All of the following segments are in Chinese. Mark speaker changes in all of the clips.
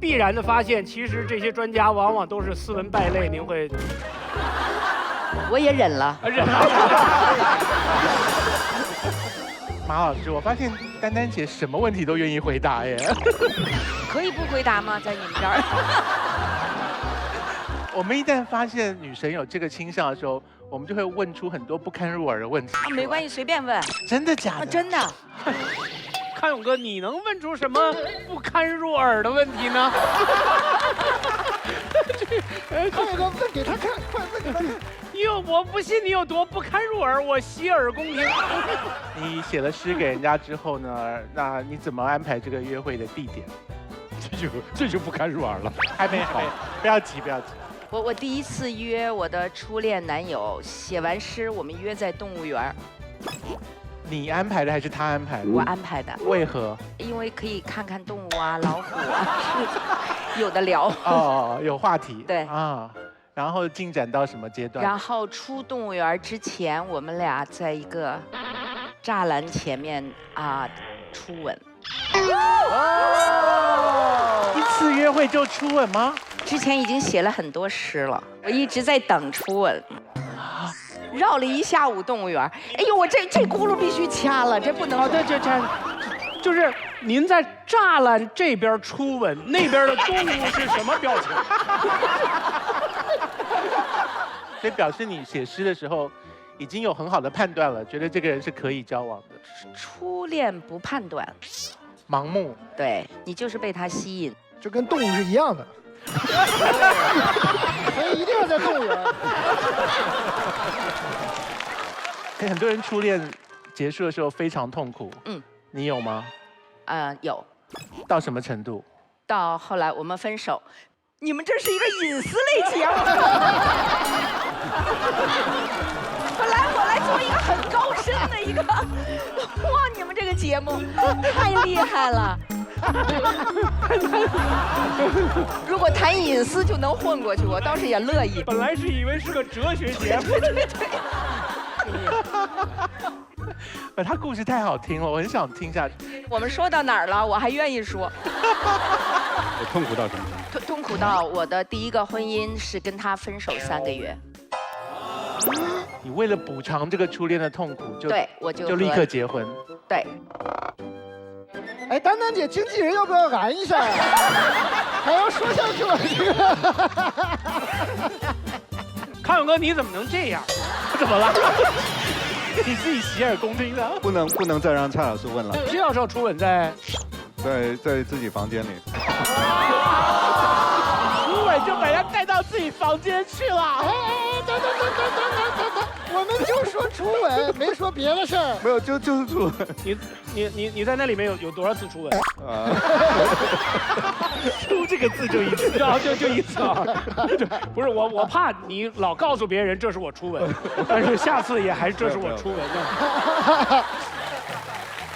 Speaker 1: 必然的发现，其实这些专家往往都是斯文败类。您会
Speaker 2: 我也忍了。
Speaker 1: 忍了。
Speaker 3: 马老师，我发现丹丹姐什么问题都愿意回答耶。
Speaker 2: 可以不回答吗？在你们这儿？
Speaker 3: 我们一旦发现女神有这个倾向的时候，我们就会问出很多不堪入耳的问题。
Speaker 2: 没关系，随便问。
Speaker 3: 真的假的？
Speaker 2: 真的。
Speaker 1: 康永哥，你能问出什么不堪入耳的问题呢？
Speaker 4: 康永哥，问给他看，快问给他看。
Speaker 1: 我不信你有多不堪入耳，我洗耳恭听。
Speaker 3: 你写了诗给人家之后呢，那你怎么安排这个约会的地点？
Speaker 5: 这就不堪入耳了。
Speaker 3: 还没，不要急，不要急。
Speaker 2: 我第一次约我的初恋男友，写完诗，我们约在动物园。
Speaker 3: 你安排的还是他安排的？
Speaker 2: 我安排的。
Speaker 3: 为何？
Speaker 2: 因为可以看看动物啊，老虎啊，有的聊。
Speaker 3: 哦，有话题。
Speaker 2: 对
Speaker 3: 啊，然后进展到什么阶段？
Speaker 2: 然后出动物园之前，我们俩在一个栅栏前面初吻。
Speaker 3: 一次约会就初吻吗？
Speaker 2: 之前已经写了很多诗了，我一直在等初吻。绕了一下午动物园，哎呦，我这轱辘必须掐了，这不能。
Speaker 1: 对，就是您在栅栏这边初吻，那边的动物是什么表情？
Speaker 3: 所以表示你写诗的时候已经有很好的判断了，觉得这个人是可以交往的。
Speaker 2: 初恋不判断，
Speaker 3: 盲目。
Speaker 2: 对你就是被他吸引，
Speaker 4: 就跟动物是一样的。所以一定要在动物园。
Speaker 3: 很多人初恋结束的时候非常痛苦。你有吗？
Speaker 2: 有。
Speaker 3: 到什么程度？
Speaker 2: 到后来我们分手。你们这是一个隐私类节目。本来我来做一个很高深的一个，哇，你们这个节目太厉害了。如果谈隐私就能混过去，我倒是也乐意。
Speaker 1: 本来是以为是个哲学节目。
Speaker 2: 对。
Speaker 3: 他故事太好听了，我很想听下去。
Speaker 2: 我们说到哪儿了？我还愿意说。
Speaker 5: 我痛苦到什么程度？
Speaker 2: 痛苦到我的第一个婚姻是跟他分手3个月。
Speaker 3: 你为了补偿这个初恋的痛苦，
Speaker 2: 对，我就
Speaker 3: 立刻结婚。
Speaker 2: 对。
Speaker 4: 哎，丹丹姐，经纪人要不要拦一下呀？还要说下去了这个。
Speaker 6: 康永哥，你怎么能这样？
Speaker 3: 怎么了？你自己洗耳恭听的。
Speaker 7: 不能再让蔡老师问了。
Speaker 6: 知道时候初吻在
Speaker 7: 自己房间里。
Speaker 3: 初吻就把他带到自己房间去了。
Speaker 4: 哎，等，我们就说初吻，没说别的事儿。
Speaker 7: 没有，就是初吻。
Speaker 6: 你在那里面有多少次初吻？
Speaker 3: 初这个字就一次，
Speaker 6: 然后就一次啊。不是我怕你老告诉别人这是我初吻，但是下次也还这是我初吻。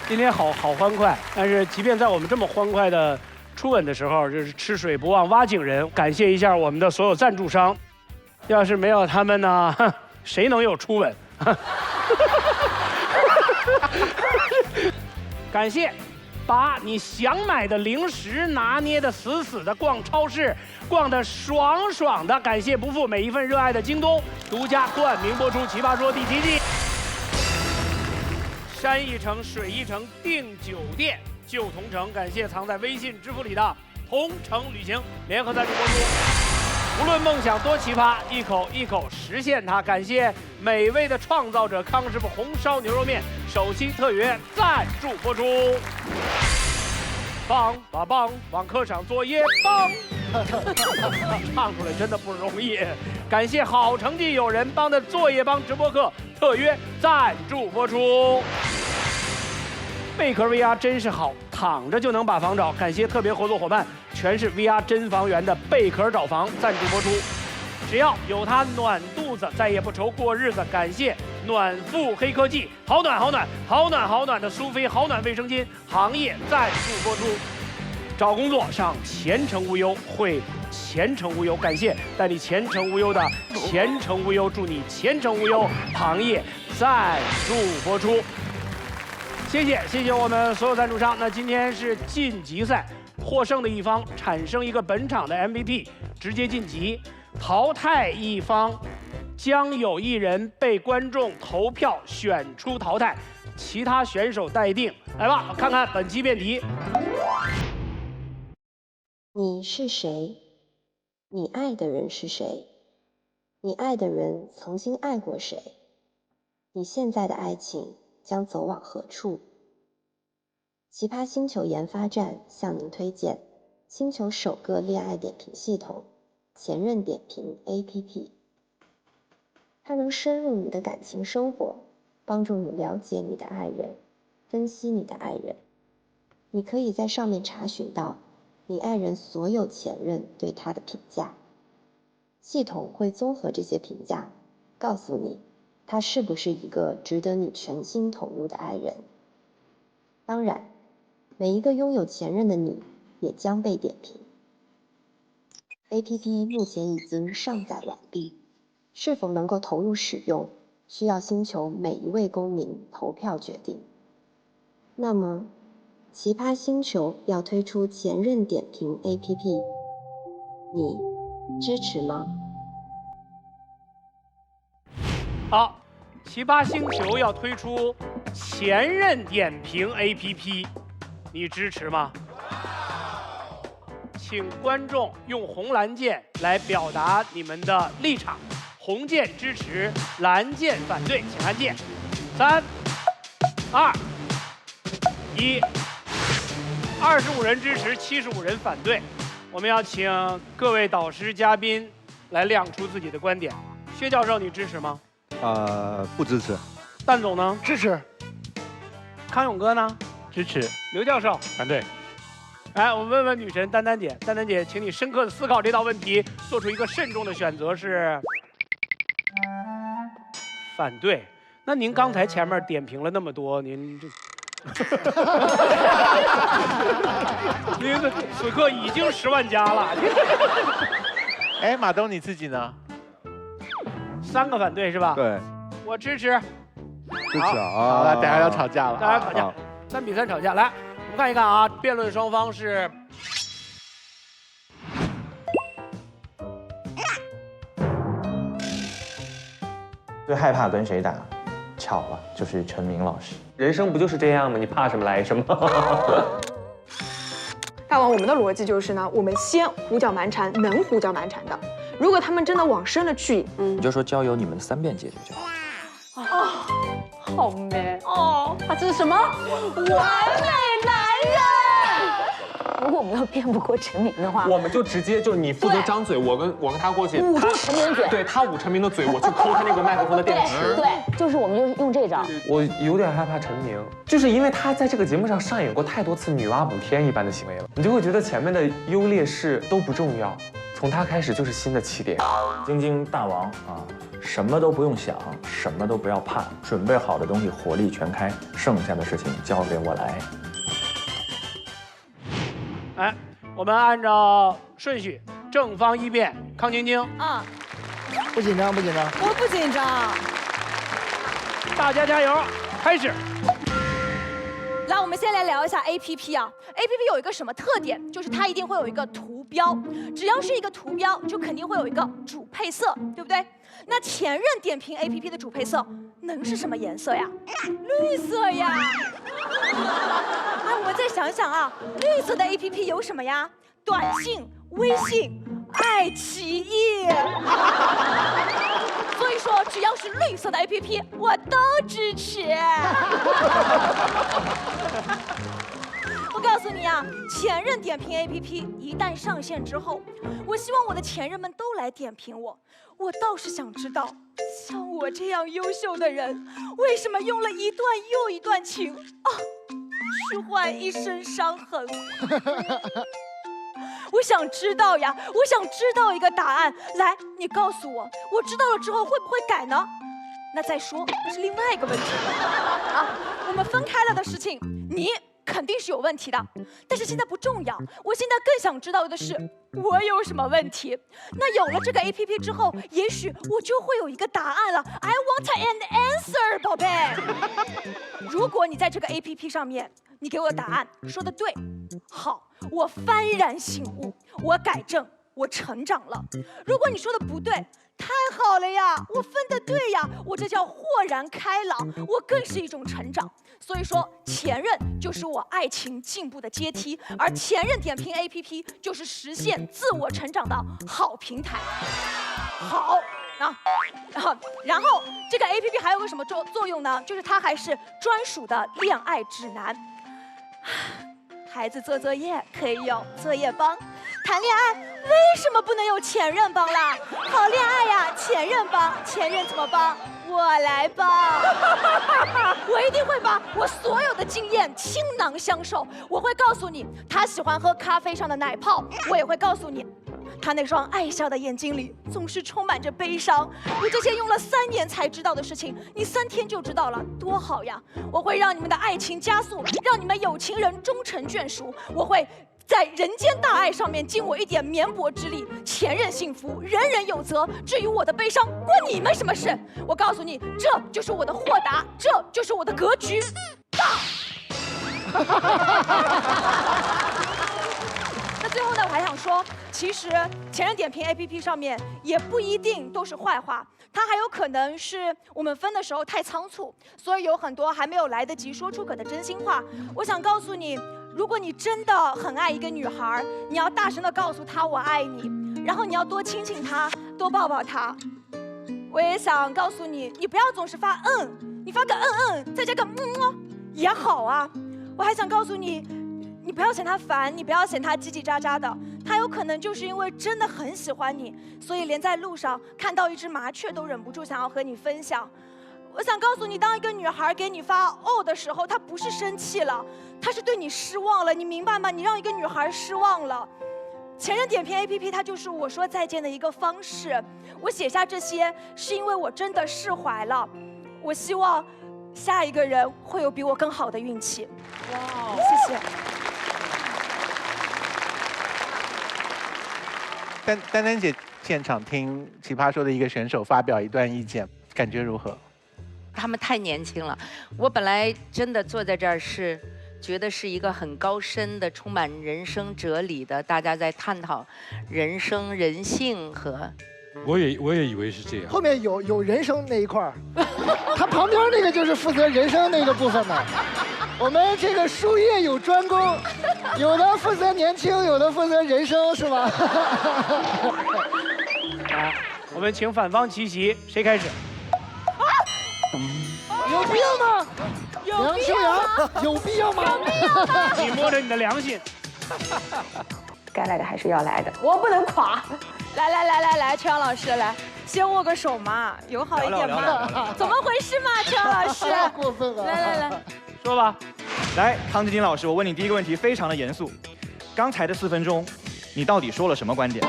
Speaker 6: 今天好欢快，但是即便在我们这么欢快的初吻的时候，就是吃水不忘挖井人，感谢一下我们的所有赞助商，要是没有他们呢，谁能有初吻？感谢把你想买的零食拿捏的死死的，逛超市逛得爽爽的，感谢不负每一份热爱的京东独家冠名播出《奇葩说》第7季。山一程水一程订酒店就同城，感谢藏在微信支付里的同城旅行联合赞助播出。无论梦想多奇葩，一口一口实现它。感谢美味的创造者康师傅红烧牛肉面首期特约赞助播出。棒，往课上作业棒，唱出来真的不容易。感谢好成绩有人帮的作业帮直播课特约赞助播出。贝壳 VR 真是好，躺着就能把房找。感谢特别合作伙伴，全是 VR 真房源的贝壳找房赞助播出。只要有它暖肚子，再也不愁过日子。感谢暖富黑科技，好暖的苏菲好暖卫生巾行业赞助播出。找工作上前程无忧，会前程无忧。感谢带你前程无忧的前程无忧，祝你前程无忧行业赞助播出。谢谢我们所有赞助商。那今天是晋级赛，获胜的一方产生一个本场的 MVP， 直接晋级；淘汰一方将有一人被观众投票选出淘汰，其他选手待定。来吧，看看本期辩题。
Speaker 8: 你是谁？你爱的人是谁？你爱的人曾经爱过谁？你现在的爱情将走往何处？奇葩星球研发站向您推荐星球首个恋爱点评系统——前任点评 APP。它能深入你的感情生活，帮助你了解你的爱人，分析你的爱人。你可以在上面查询到你爱人所有前任对他的评价。系统会综合这些评价，告诉你他是不是一个值得你全心投入的爱人。当然，每一个拥有前任的你也将被点评。APP 目前已经上载完毕，是否能够投入使用，需要星球每一位公民投票决定。那么，奇葩星球要推出前任点评 APP， 你支持吗？
Speaker 6: 好，奇葩星球要推出前任点评 APP， 你支持吗？请观众用红蓝键来表达你们的立场，红键支持，蓝键反对，请按键。3、2、1。25人支持，75人反对。我们要请各位导师嘉宾来亮出自己的观点。薛教授，你支持吗？
Speaker 7: 不支持。
Speaker 6: 蛋总呢？
Speaker 4: 支持。
Speaker 6: 康永哥呢？
Speaker 3: 支持。
Speaker 6: 刘教授
Speaker 5: 反对。
Speaker 6: 来，我问问女神丹丹姐，丹丹姐，请你深刻的思考这道问题，做出一个慎重的选择，是反对。那您刚才前面点评了那么多，您这。您此刻已经10万加了。
Speaker 3: 哎，马东你自己呢
Speaker 6: ？3个反对是吧？
Speaker 7: 对，
Speaker 6: 我支持。
Speaker 7: 支持啊！
Speaker 3: 好了，等下要吵架了。
Speaker 6: 大家吵架，3比3吵架。来，我们看一看啊，辩论双方是。
Speaker 9: 最害怕跟谁打？巧了，就是陈明老师。人生不就是这样吗？你怕什么来什么？
Speaker 10: 大王，我们的逻辑就是呢，我们先胡搅蛮缠能胡搅蛮缠的，如果他们真的往深了去，
Speaker 9: 你就说交由你们3辩解决就好。
Speaker 11: 哦，好 man 哦，他这是什么完美男人？如果我们要辩不过陈明的话，
Speaker 9: 我们就直接就你负责张嘴，我跟他过去，
Speaker 11: 捂住陈明嘴，
Speaker 9: 对他捂陈明的嘴，我去抠他那个麦克风的电池。
Speaker 11: 对，就是我们就用这招。
Speaker 9: 我有点害怕陈明，就是因为他在这个节目上上演过太多次女娲补天一般的行为了，你就会觉得前面的优劣势都不重要，从他开始就是新的起点。
Speaker 12: 晶晶大王啊，什么都不用想，什么都不要怕，准备好的东西火力全开，剩下的事情交给我来。
Speaker 6: 哎，我们按照顺序，正方1辩，康晶晶。
Speaker 11: 啊，
Speaker 4: 不紧张，不紧张。
Speaker 11: 我不紧张。
Speaker 6: 大家加油，开始。
Speaker 11: 来，我们先来聊一下 APP 啊。APP 有一个什么特点？就是它一定会有一个图标，只要是一个图标，就肯定会有一个主配色，对不对？那前任点评 APP 的主配色能是什么颜色呀？绿色呀。哎，我们再想想啊，绿色的 APP 有什么呀？短信、微信、爱奇艺。所以说，只要是绿色的 APP， 我都支持。我告诉你啊，前任点评 APP 一旦上线之后，我希望我的前任们都来点评我。我倒是想知道，像我这样优秀的人，为什么用了一段又一段情啊，去换一身伤痕？我想知道呀，我想知道一个答案。来，你告诉我，我知道了之后会不会改呢？那再说，那是另外一个问题啊。我们分开了的事情，你肯定是有问题的，但是现在不重要。我现在更想知道的是，我有什么问题？那有了这个 APP 之后，也许我就会有一个答案了。I want an answer， 宝贝。如果你在这个 APP 上面，你给我答案，说的对，好，我幡然醒悟，我改正，我成长了。如果你说的不对，太好了呀，我分得对呀，我这叫豁然开朗，我更是一种成长。所以说，前任就是我爱情进步的阶梯，而前任点评 APP 就是实现自我成长的好平台。好啊，然后这个 APP 还有个什么作用呢？就是它还是专属的恋爱指南。孩子做作业可以有作业帮，谈恋爱为什么不能有前任帮啦？好恋爱呀，前任帮，前任怎么帮？我来帮，我一定会把我所有的经验倾囊相授。我会告诉你，他喜欢喝咖啡上的奶泡，我也会告诉你，他那双爱笑的眼睛里总是充满着悲伤。我这些用了3年才知道的事情，你3天就知道了，多好呀！我会让你们的爱情加速，让你们有情人终成眷属。我会在人间大爱上面尽我一点绵薄之力。前任幸福，人人有责。至于我的悲伤，关你们什么事？我告诉你，这就是我的豁达，这就是我的格局大。那最后呢，我还想说，其实前任点评 APP 上面也不一定都是坏话，它还有可能是我们分的时候太仓促，所以有很多还没有来得及说出口的真心话。我想告诉你，如果你真的很爱一个女孩，你要大声地告诉她我爱你，然后你要多亲亲她，多抱抱她。我也想告诉你，你不要总是发你发个再加个也好啊。我还想告诉你，你不要嫌他烦，你不要嫌他叽叽喳喳的，他有可能就是因为真的很喜欢你，所以连在路上看到一只麻雀都忍不住想要和你分享。我想告诉你，当一个女孩给你发的时候，她不是生气了，她是对你失望了，你明白吗？你让一个女孩失望了。前任点评 APP 它就是我说再见的一个方式。我写下这些是因为我真的释怀了，我希望下一个人会有比我更好的运气。哇，谢谢。
Speaker 3: 丹丹姐现场听《奇葩说》的一个选手发表一段意见，感觉如何？
Speaker 2: 他们太年轻了，我本来真的坐在这儿是觉得是一个很高深的、充满人生哲理的，大家在探讨人生、人性和。
Speaker 5: 我也以为是这样。
Speaker 4: 后面有人生那一块儿，他旁边那个就是负责人生那个部分的。我们这个术业有专攻，有的负责年轻，有的负责人生，是吧？
Speaker 6: 好，我们请反方齐席，谁开始？
Speaker 4: 有必要吗？梁秋阳，有必要吗？
Speaker 6: 你摸着你的良心。
Speaker 10: 该来的还是要来的，我不能垮。
Speaker 11: 来，秋阳老师来，先握个手嘛，友好一点嘛。怎么回事嘛，秋阳老师？
Speaker 4: 太过分了。
Speaker 11: 来，
Speaker 6: 说吧。
Speaker 13: 来，康志金老师，我问你第一个问题，非常的严肃。刚才的4分钟，你到底说了什么观点？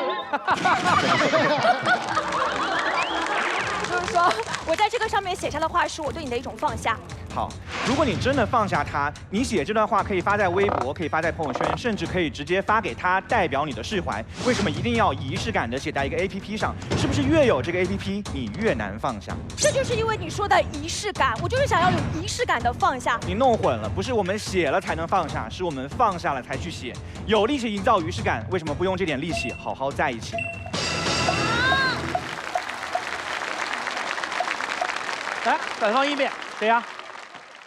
Speaker 11: 就是说我在这个上面写下的话，是我对你的一种放下。
Speaker 13: 好，如果你真的放下他，你写这段话可以发在微博，可以发在朋友圈，甚至可以直接发给他，代表你的释怀。为什么一定要仪式感的写在一个 APP 上？是不是越有这个 APP， 你越难放下？
Speaker 11: 这就是因为你说的仪式感，我就是想要有仪式感的放下。
Speaker 13: 你弄混了，不是我们写了才能放下，是我们放下了才去写。有力气营造仪式感，为什么不用这点力气好好在一起呢？
Speaker 6: 来，反方一辩，谁呀？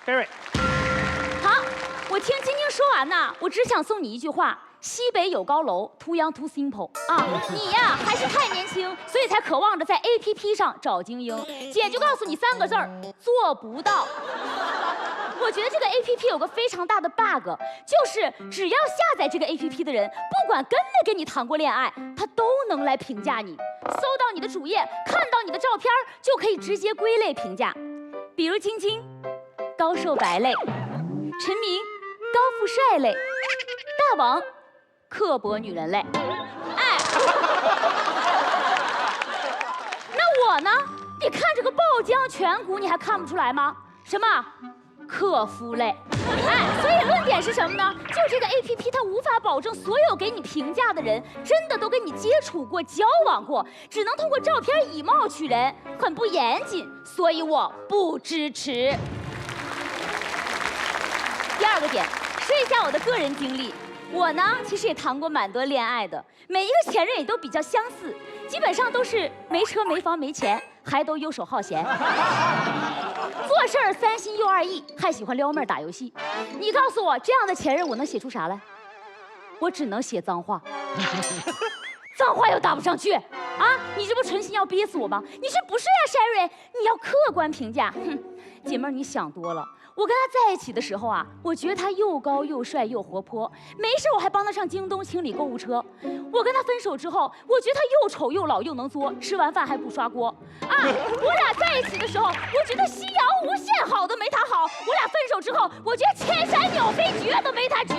Speaker 6: 菲瑞。
Speaker 14: 好，我听晶晶说完呢，我只想送你一句话：西北有高楼 ，too young too simple 啊！你呀还是太年轻，所以才渴望着在 APP 上找精英。姐就告诉你3个字儿：做不到。我觉得这个 APP 有个非常大的 bug， 就是只要下载这个 APP 的人，不管跟没跟你谈过恋爱，他都能来评价你。搜到你的主页，看到你的照片，就可以直接归类评价。比如青青，高瘦白类；陈明，高富帅类；大王，刻薄女人类。哎，那我呢？你看这个爆浆颧骨，你还看不出来吗？什么？克夫类。哎，所以论点是什么呢？就这个 APP 它无法保证所有给你评价的人真的都跟你接触过、交往过，只能通过照片以貌取人，很不严谨，所以我不支持。第2个点，一下我的个人经历。我呢，其实也谈过蛮多恋爱的，每一个前任也都比较相似，基本上都是没车没房没钱，还都游手好闲，做事儿3心又2意，还喜欢撩妹打游戏。你告诉我，这样的前任我能写出啥来？我只能写脏话，脏话又打不上去啊！你这不存心要憋死我吗？你是不是呀，Sherry？你要客观评价。哼，姐妹儿，你想多了。我跟他在一起的时候啊，我觉得他又高又帅又活泼，没事我还帮他上京东清理购物车。我跟他分手之后，我觉得他又丑又老又能作，吃完饭还不刷锅。啊，我俩在一起的时候，我觉得夕阳无限好都没他好；我俩分手之后，我觉得千山鸟飞绝都没他绝。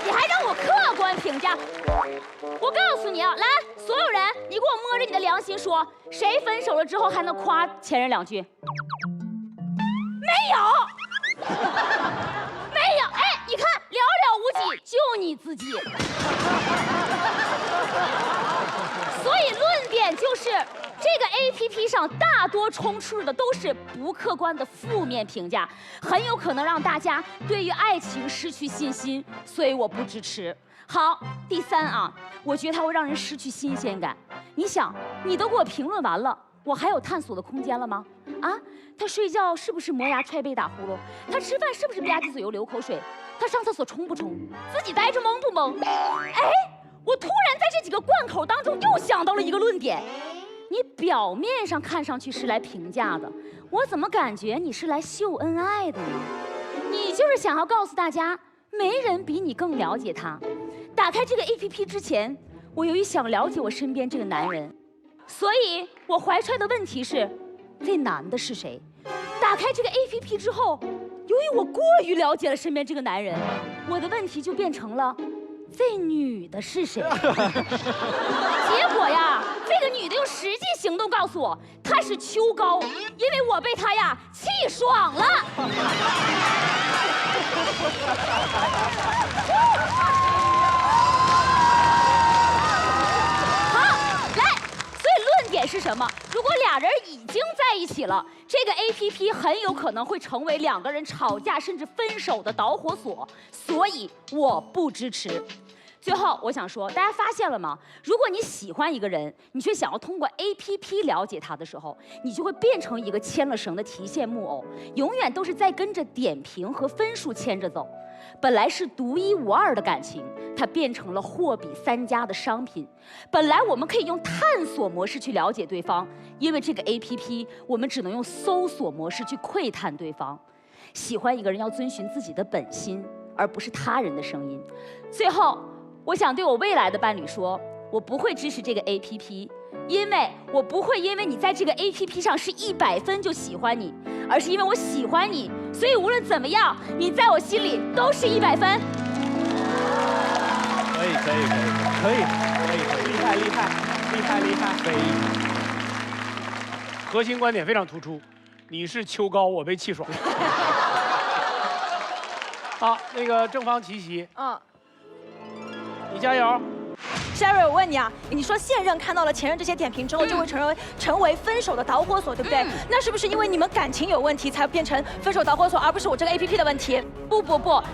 Speaker 14: 你还让我客观评价？我告诉你啊，来，所有人，你给我摸着你的良心说，谁分手了之后还能夸前任2句？没有，没有。哎，你看，寥寥无几，就你自己。所以论点就是，这个 APP 上大多充斥的都是不客观的负面评价，很有可能让大家对于爱情失去信心，所以我不支持。好，第3啊，我觉得它会让人失去新鲜感。你想，你都给我评论完了，我还有探索的空间了吗？啊，他睡觉是不是磨牙踹背打呼噜？他吃饭是不是吧唧嘴又流口水？他上厕所冲不冲？自己待着懵不懵？哎，我突然在这几个贯口当中又想到了一个论点。你表面上看上去是来评价的，我怎么感觉你是来秀恩爱的呢？你就是想要告诉大家，没人比你更了解他。打开这个 APP 之前，我由于想了解我身边这个男人，所以我怀揣的问题是，这男的是谁？打开这个 APP 之后，由于我过于了解了身边这个男人，我的问题就变成了，这女的是谁？结果呀，这个女的用实际行动告诉我，她是秋高，因为我被她呀气爽了。好，来，所以论点是什么？如果俩人已经在一起了，这个 APP 很有可能会成为2个人吵架甚至分手的导火索，所以我不支持。最后，我想说，大家发现了吗？如果你喜欢一个人，你却想要通过 APP 了解他的时候，你就会变成一个牵了绳的提线木偶，永远都是在跟着点评和分数牵着走。本来是独一无二的感情，它变成了货比3家的商品。本来我们可以用探索模式去了解对方，因为这个 APP， 我们只能用搜索模式去窥探对方。喜欢一个人要遵循自己的本心，而不是他人的声音。最后，我想对我未来的伴侣说，我不会支持这个 APP， 因为我不会因为你在这个 APP 上是100分就喜欢你，而是因为我喜欢你，所以无论怎么样，你在我心里都是100分。
Speaker 3: 可以，厉害，非常。
Speaker 6: 核心观点非常突出，你是秋高，我被气爽。好，那个正方齐齐，你加油。
Speaker 11: Sherry， 我问你啊，你说现任看到了前任这些点评之后，就会成为分手的导火索，对不对？那是不是因为你们感情有问题，才变成分手导火索，而不是我这个 APP 的问题？
Speaker 14: 不，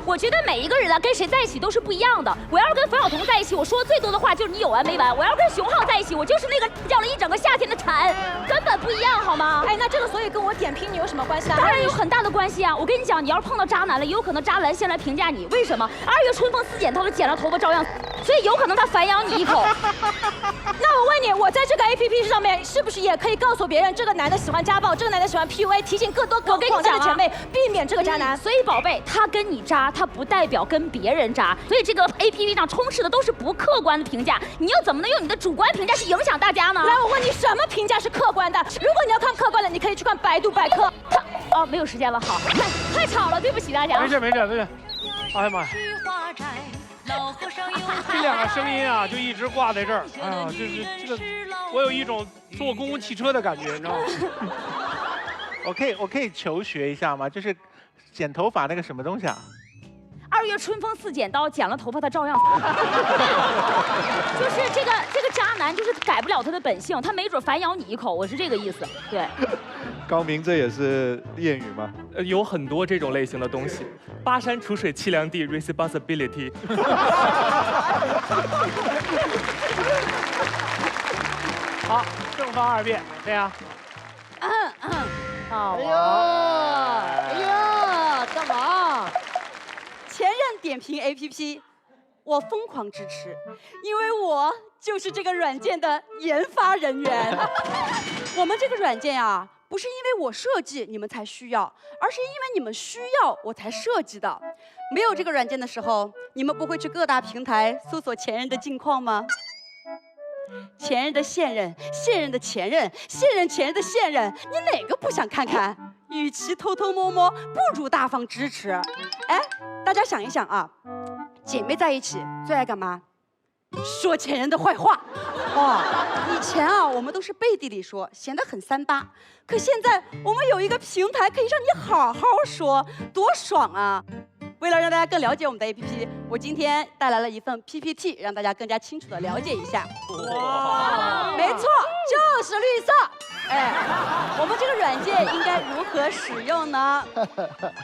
Speaker 14: 我觉得每一个人啊，跟谁在一起都是不一样的。我要是跟冯晓彤在一起，我说的最多的话就是你有完没完；我要是跟熊浩在一起，我就是那个叫了一整个夏天的蝉，根本不一样，好吗？
Speaker 11: 哎，那这个所以跟我点评你有什么关系啊？
Speaker 14: 当然有很大的关系啊！我跟你讲，你要是碰到渣男了，也有可能渣男先来评价你，为什么？2月春风4剪刀的剪了头发照样，所以有可能他反咬你一口。
Speaker 11: 那我问你，我在这个 APP 上面是不是也可以告诉别人，这个男的喜欢家暴，这个男的喜欢 PUA， 提醒更多广大的前辈避免这个渣男？
Speaker 14: 所以宝贝，他跟你渣，他不代表跟别人渣，所以这个 APP 上充斥的都是不客观的评价，你又怎么能用你的主观评价去影响大家呢？
Speaker 11: 来，我问你，什么评价是客观的？如果你要看客观的，你可以去看百度百科。
Speaker 14: 没有时间了，好，太吵了，对不起大家。
Speaker 6: 没事。哎呀妈呀！这2个声音啊，就一直挂在这儿。哎呀，这个，我有一种坐公共汽车的感觉，你知道吗？
Speaker 3: 我可以求学一下吗？就是剪头发那个什么东西啊
Speaker 14: ？2月春风4剪刀，剪了头发他照样。就是这个渣男，就是改不了他的本性，他没准反咬你一口，我是这个意思。对。
Speaker 7: 高明，这也是谚语吗？
Speaker 9: 有很多这种类型的东西。巴山楚水凄凉地 ，responsibility。
Speaker 6: 好，正方二辩，这样。
Speaker 11: 好
Speaker 4: 哎呀，干嘛？
Speaker 11: 前任点评 APP， 我疯狂支持，因为我就是这个软件的研发人员。我们这个软件啊，不是因为我设计你们才需要，而是因为你们需要我才设计的。没有这个软件的时候，你们不会去各大平台搜索前任的近况吗？前任的现任，现任的前任，现任前任的现任，你哪个不想看看？与其偷偷摸摸，不如大方支持。哎，大家想一想啊，姐妹在一起最爱干嘛？说前任的坏话。哇，以前啊，我们都是背地里说，显得很3八。可现在我们有一个平台可以让你好好说，多爽啊！为了让大家更了解我们的 APP， 我今天带来了一份 PPT， 让大家更加清楚地了解一下。哇，没错，就是绿色。哎，我们这个软件应该如何使用呢？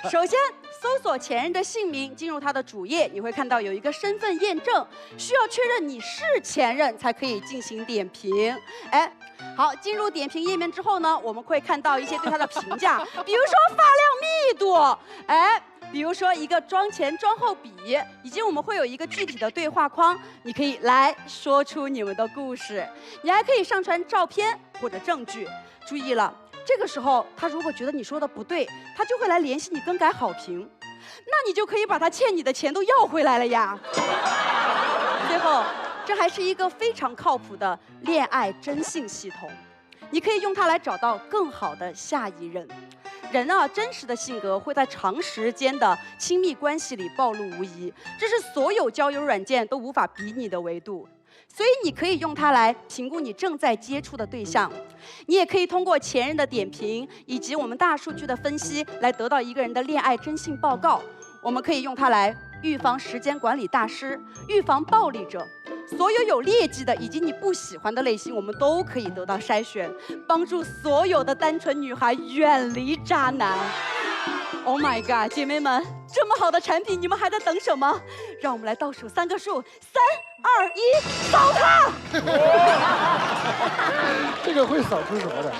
Speaker 11: 首先，搜索前任的姓名，进入他的主页，你会看到有一个身份验证，需要确认你是前任才可以进行点评。哎，好，进入点评页面之后呢，我们会看到一些对他的评价，比如说发量密度，哎。比如说一个妆前妆后比，以及我们会有一个具体的对话框，你可以来说出你们的故事。你还可以上传照片或者证据。注意了，这个时候他如果觉得你说的不对，他就会来联系你更改好评，那你就可以把他欠你的钱都要回来了呀。最后，这还是一个非常靠谱的恋爱征信系统，你可以用它来找到更好的下一任。人啊，真实的性格会在长时间的亲密关系里暴露无遗，这是所有交友软件都无法比拟的维度。所以你可以用它来评估你正在接触的对象，你也可以通过前任的点评以及我们大数据的分析来得到一个人的恋爱征信报告。我们可以用它来预防时间管理大师，预防暴力者。所有有劣迹的以及你不喜欢的类型，我们都可以得到筛选，帮助所有的单纯女孩远离渣男。Oh my god， 姐妹们，这么好的产品，你们还在等什么？让我们来倒数3个数，3、2、1，扫它！
Speaker 4: 这个会扫出什么的？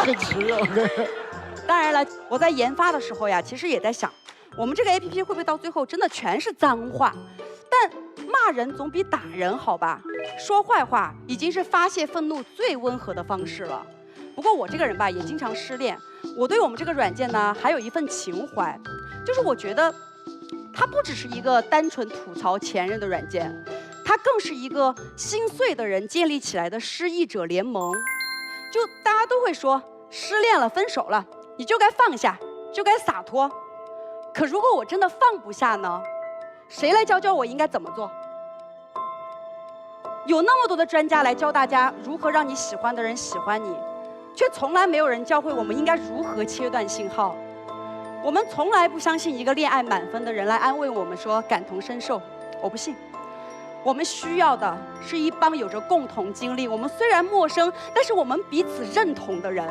Speaker 4: 很值啊！
Speaker 11: 当然了，我在研发的时候呀，其实也在想，我们这个 APP 会不会到最后真的全是脏话？但骂人总比打人好吧？说坏话已经是发泄愤怒最温和的方式了。不过我这个人吧，也经常失恋。我对我们这个软件呢，还有一份情怀，就是我觉得它不只是一个单纯吐槽前任的软件，它更是一个心碎的人建立起来的失意者联盟。就大家都会说，失恋了、分手了，你就该放下，就该洒脱。可如果我真的放不下呢？谁来教我应该怎么做？有那么多的专家来教大家如何让你喜欢的人喜欢你，却从来没有人教会我们应该如何切断信号。我们从来不相信一个恋爱满分的人来安慰我们说感同身受，我不信。我们需要的是一帮有着共同经历，我们虽然陌生，但是我们彼此认同的人。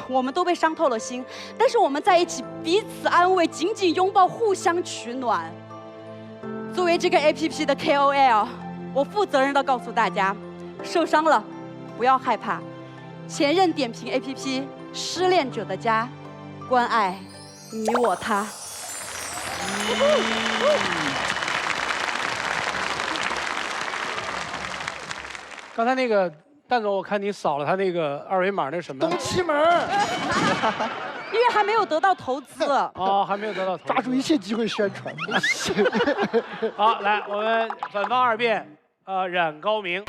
Speaker 11: 我们都被伤透了心，但是我们在一起彼此安慰，紧紧拥抱，互相取暖。作为这个 APP 的 KOL， 我负责任地告诉大家，受伤了不要害怕，前任点评 APP， 失恋者的家，关爱你我他。
Speaker 6: 刚才那个蛋总，我看你扫了他那个二维码，那是什么？
Speaker 4: 东七门。
Speaker 11: 因为还没有得到投资。
Speaker 6: 哦，还没有得到投资。
Speaker 4: 抓住一切机会宣传。
Speaker 6: 好，来，我们反方二辩，冉高明。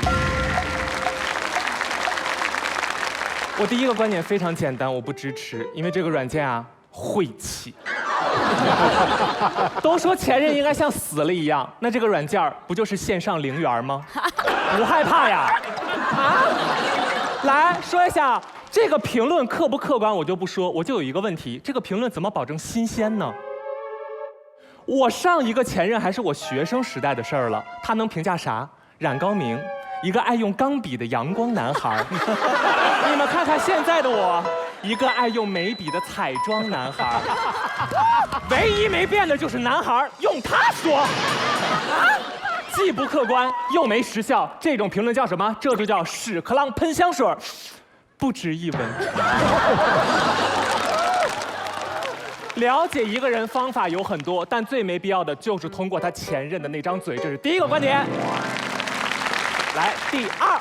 Speaker 9: 我第一个观点非常简单，我不支持，因为这个软件啊晦气。都说前任应该像死了一样，那这个软件不就是线上零元吗？不害怕呀？啊？来说一下这个评论客不客观，我就不说，我就有一个问题，这个评论怎么保证新鲜呢？我上一个前任还是我学生时代的事儿了，他能评价啥？冉高明，一个爱用钢笔的阳光男孩。你们看看现在的我，一个爱用眉笔的彩妆男孩。唯一没变的就是男孩用它说，既不客观又没时效，这种评论叫什么？这就叫屎壳郎喷香水，不值一文。了解一个人方法有很多，但最没必要的就是通过他前任的那张嘴，这是第一个观点。来，第二，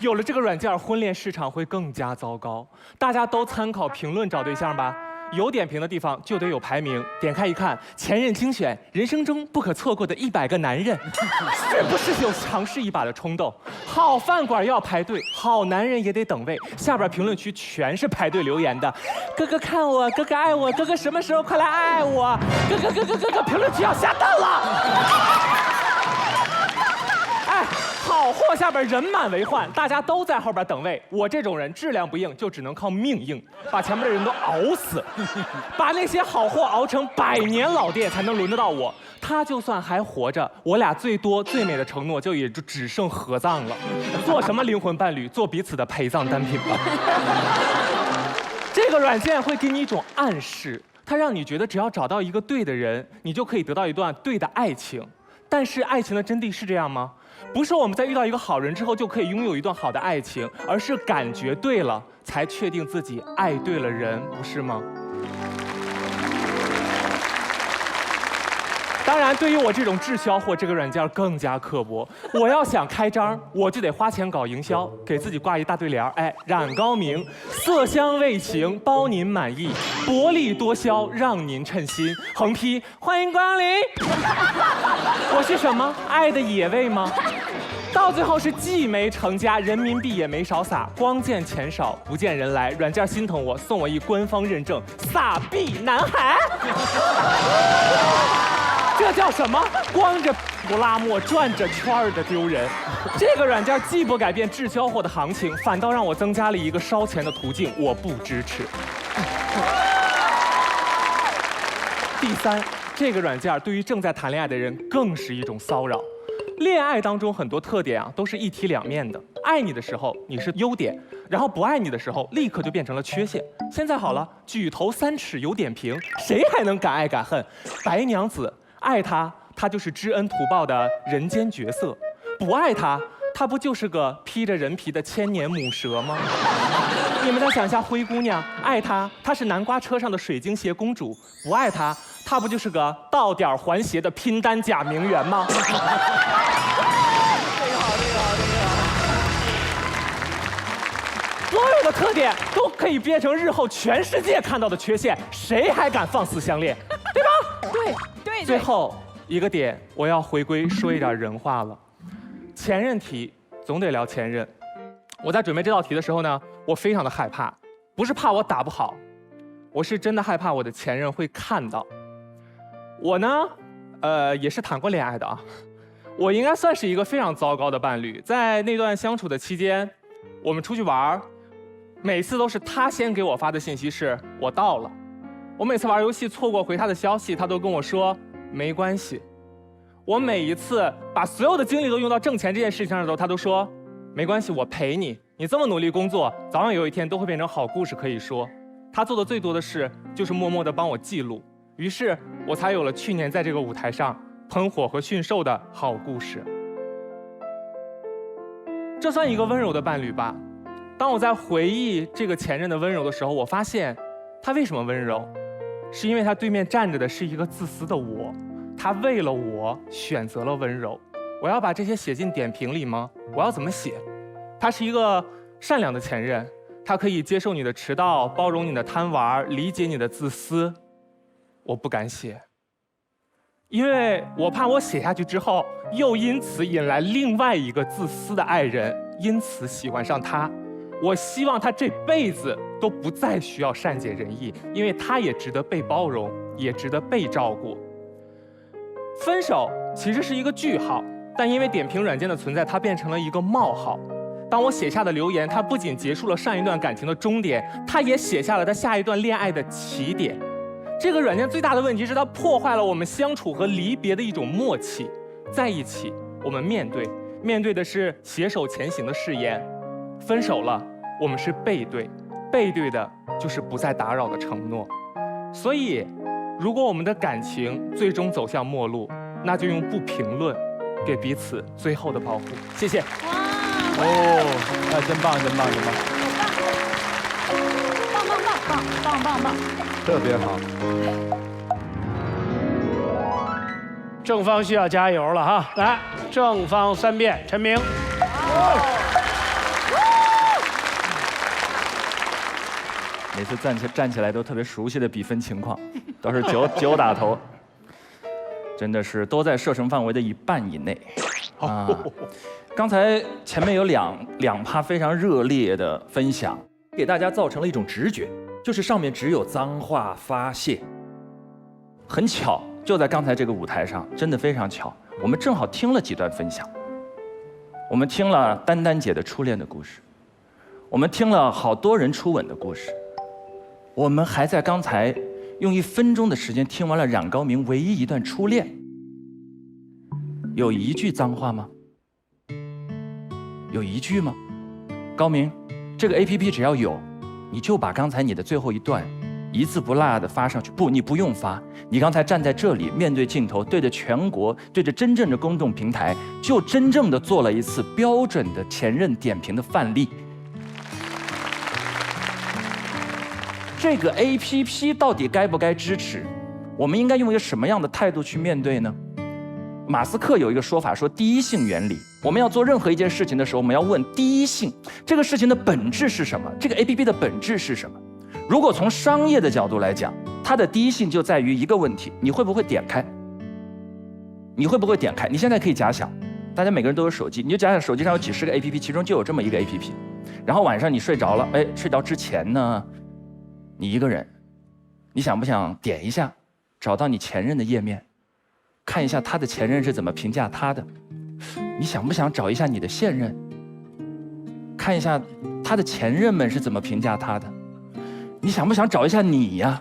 Speaker 9: 有了这个软件，婚恋市场会更加糟糕。大家都参考评论找对象吧。有点评的地方就得有排名，点开一看，前任精选，人生中不可错过的100个男人，是不是有尝试一把的冲动？好饭馆要排队，好男人也得等位。下边评论区全是排队留言的，哥哥看我，哥哥爱我，哥哥什么时候快来爱我？哥哥，评论区要下蛋了。哎，好货下边人满为患，大家都在后边等位。我这种人质量不硬，就只能靠命硬，把前面的人都熬死，把那些好货熬成100年老店，才能轮得到我。他就算还活着，我俩最多最美的承诺就也就只剩合葬了。做什么灵魂伴侣？做彼此的陪葬单品吧。这个软件会给你一种暗示，它让你觉得只要找到一个对的人，你就可以得到一段对的爱情。但是爱情的真谛是这样吗？不是我们在遇到一个好人之后就可以拥有一段好的爱情，而是感觉对了才确定自己爱对了人，不是吗？当然，对于我这种滞销货，这个软件更加刻薄。我要想开张，我就得花钱搞营销，给自己挂一大对联，哎，冉高明，色香味情，包您满意，薄利多销，让您称心。横批：欢迎光临。我是什么？爱的野味吗？到最后是既没成家，人民币也没少撒，光见钱少，不见人来。软件心疼我，送我一官方认证，撒币男孩。这叫什么？光着不拉磨，转着圈儿的丢人。这个软件既不改变滞销货的行情，反倒让我增加了一个烧钱的途径，我不支持。第三，这个软件对于正在谈恋爱的人更是一种骚扰。恋爱当中很多特点啊，都是一体两面的。爱你的时候你是优点，然后不爱你的时候立刻就变成了缺陷。现在好了，举头3尺有点评，谁还能敢爱敢恨？白娘子爱他，他就是知恩图报的人间绝色；不爱他，他不就是个披着人皮的千年母蛇吗？你们再想一下灰姑娘，爱她，她是南瓜车上的水晶鞋公主；不爱她，她不就是个到点还鞋的拼单假名媛吗？所有的特点都可以变成日后全世界看到的缺陷，谁还敢放肆相恋，对吧？
Speaker 11: 对。
Speaker 9: 最后一个点，我要回归说一点人话了。前任题总得聊前任。我在准备这道题的时候呢，我非常的害怕，不是怕我打不好，我是真的害怕我的前任会看到。我呢，也是谈过恋爱的啊。我应该算是一个非常糟糕的伴侣，在那段相处的期间，我们出去玩，每次都是他先给我发的信息是我到了。我每次玩游戏错过回他的消息，他都跟我说没关系。我每一次把所有的精力都用到挣钱这件事情上的时候，他都说没关系，我陪你，你这么努力工作，早晚有一天都会变成好故事可以说。他做的最多的事就是默默地帮我记录，于是我才有了去年在这个舞台上喷火和驯兽的好故事。这算一个温柔的伴侣吧。当我在回忆这个前任的温柔的时候，我发现他为什么温柔，是因为他对面站着的是一个自私的我，他为了我选择了温柔。我要把这些写进点评里吗？我要怎么写？他是一个善良的前任，他可以接受你的迟到，包容你的贪玩，理解你的自私。我不敢写，因为我怕我写下去之后，又因此引来另外一个自私的爱人，因此喜欢上他。我希望他这辈子都不再需要善解人意，因为他也值得被包容，也值得被照顾。分手其实是一个句号，但因为点评软件的存在，它变成了一个冒号。当我写下的留言，它不仅结束了上一段感情的终点，它也写下了它下一段恋爱的起点。这个软件最大的问题是它破坏了我们相处和离别的一种默契。在一起，我们面对的是携手前行的誓言；分手了，我们是背对背对的就是不再打扰的承诺。所以，如果我们的感情最终走向末路，那就用不评论，给彼此最后的保护。谢谢。
Speaker 6: 哦，那真棒，真棒，真棒！
Speaker 14: 棒！
Speaker 7: 特别好。
Speaker 6: 正方需要加油了哈！来，正方3遍，陈明。
Speaker 12: 每次站起来都特别熟悉的比分情况，都是9打头，真的是都在射程范围的1半以内。啊，刚才前面有两趴非常热烈的分享，给大家造成了一种直觉，就是上面只有脏话发泄。很巧，就在刚才这个舞台上，真的非常巧，我们正好听了几段分享。我们听了丹丹姐的初恋的故事，我们听了好多人初吻的故事，我们还在刚才用1分钟的时间听完了冉高明唯一一段初恋。有一句脏话吗？有一句吗？高明，这个 APP 只要有，你就把刚才你的最后一段一字不落的发上去。不，你不用发，你刚才站在这里，面对镜头，对着全国，对着真正的公众平台，就真正的做了一次标准的前任点评的范例。这个 APP 到底该不该支持？我们应该用一个什么样的态度去面对呢？马斯克有一个说法，说第一性原理。我们要做任何一件事情的时候，我们要问第一性，这个事情的本质是什么？这个 APP 的本质是什么？如果从商业的角度来讲，它的第一性就在于一个问题：你会不会点开？你会不会点开？你现在可以假想，大家每个人都有手机，你就假想手机上有几十个 APP， 其中就有这么一个 APP。然后晚上你睡着了，睡着之前呢，你一个人，你想不想点一下，找到你前任的页面？看一下他的前任是怎么评价他的，你想不想找一下你的现任，看一下他的前任们是怎么评价他的？你想不想找一下你呀？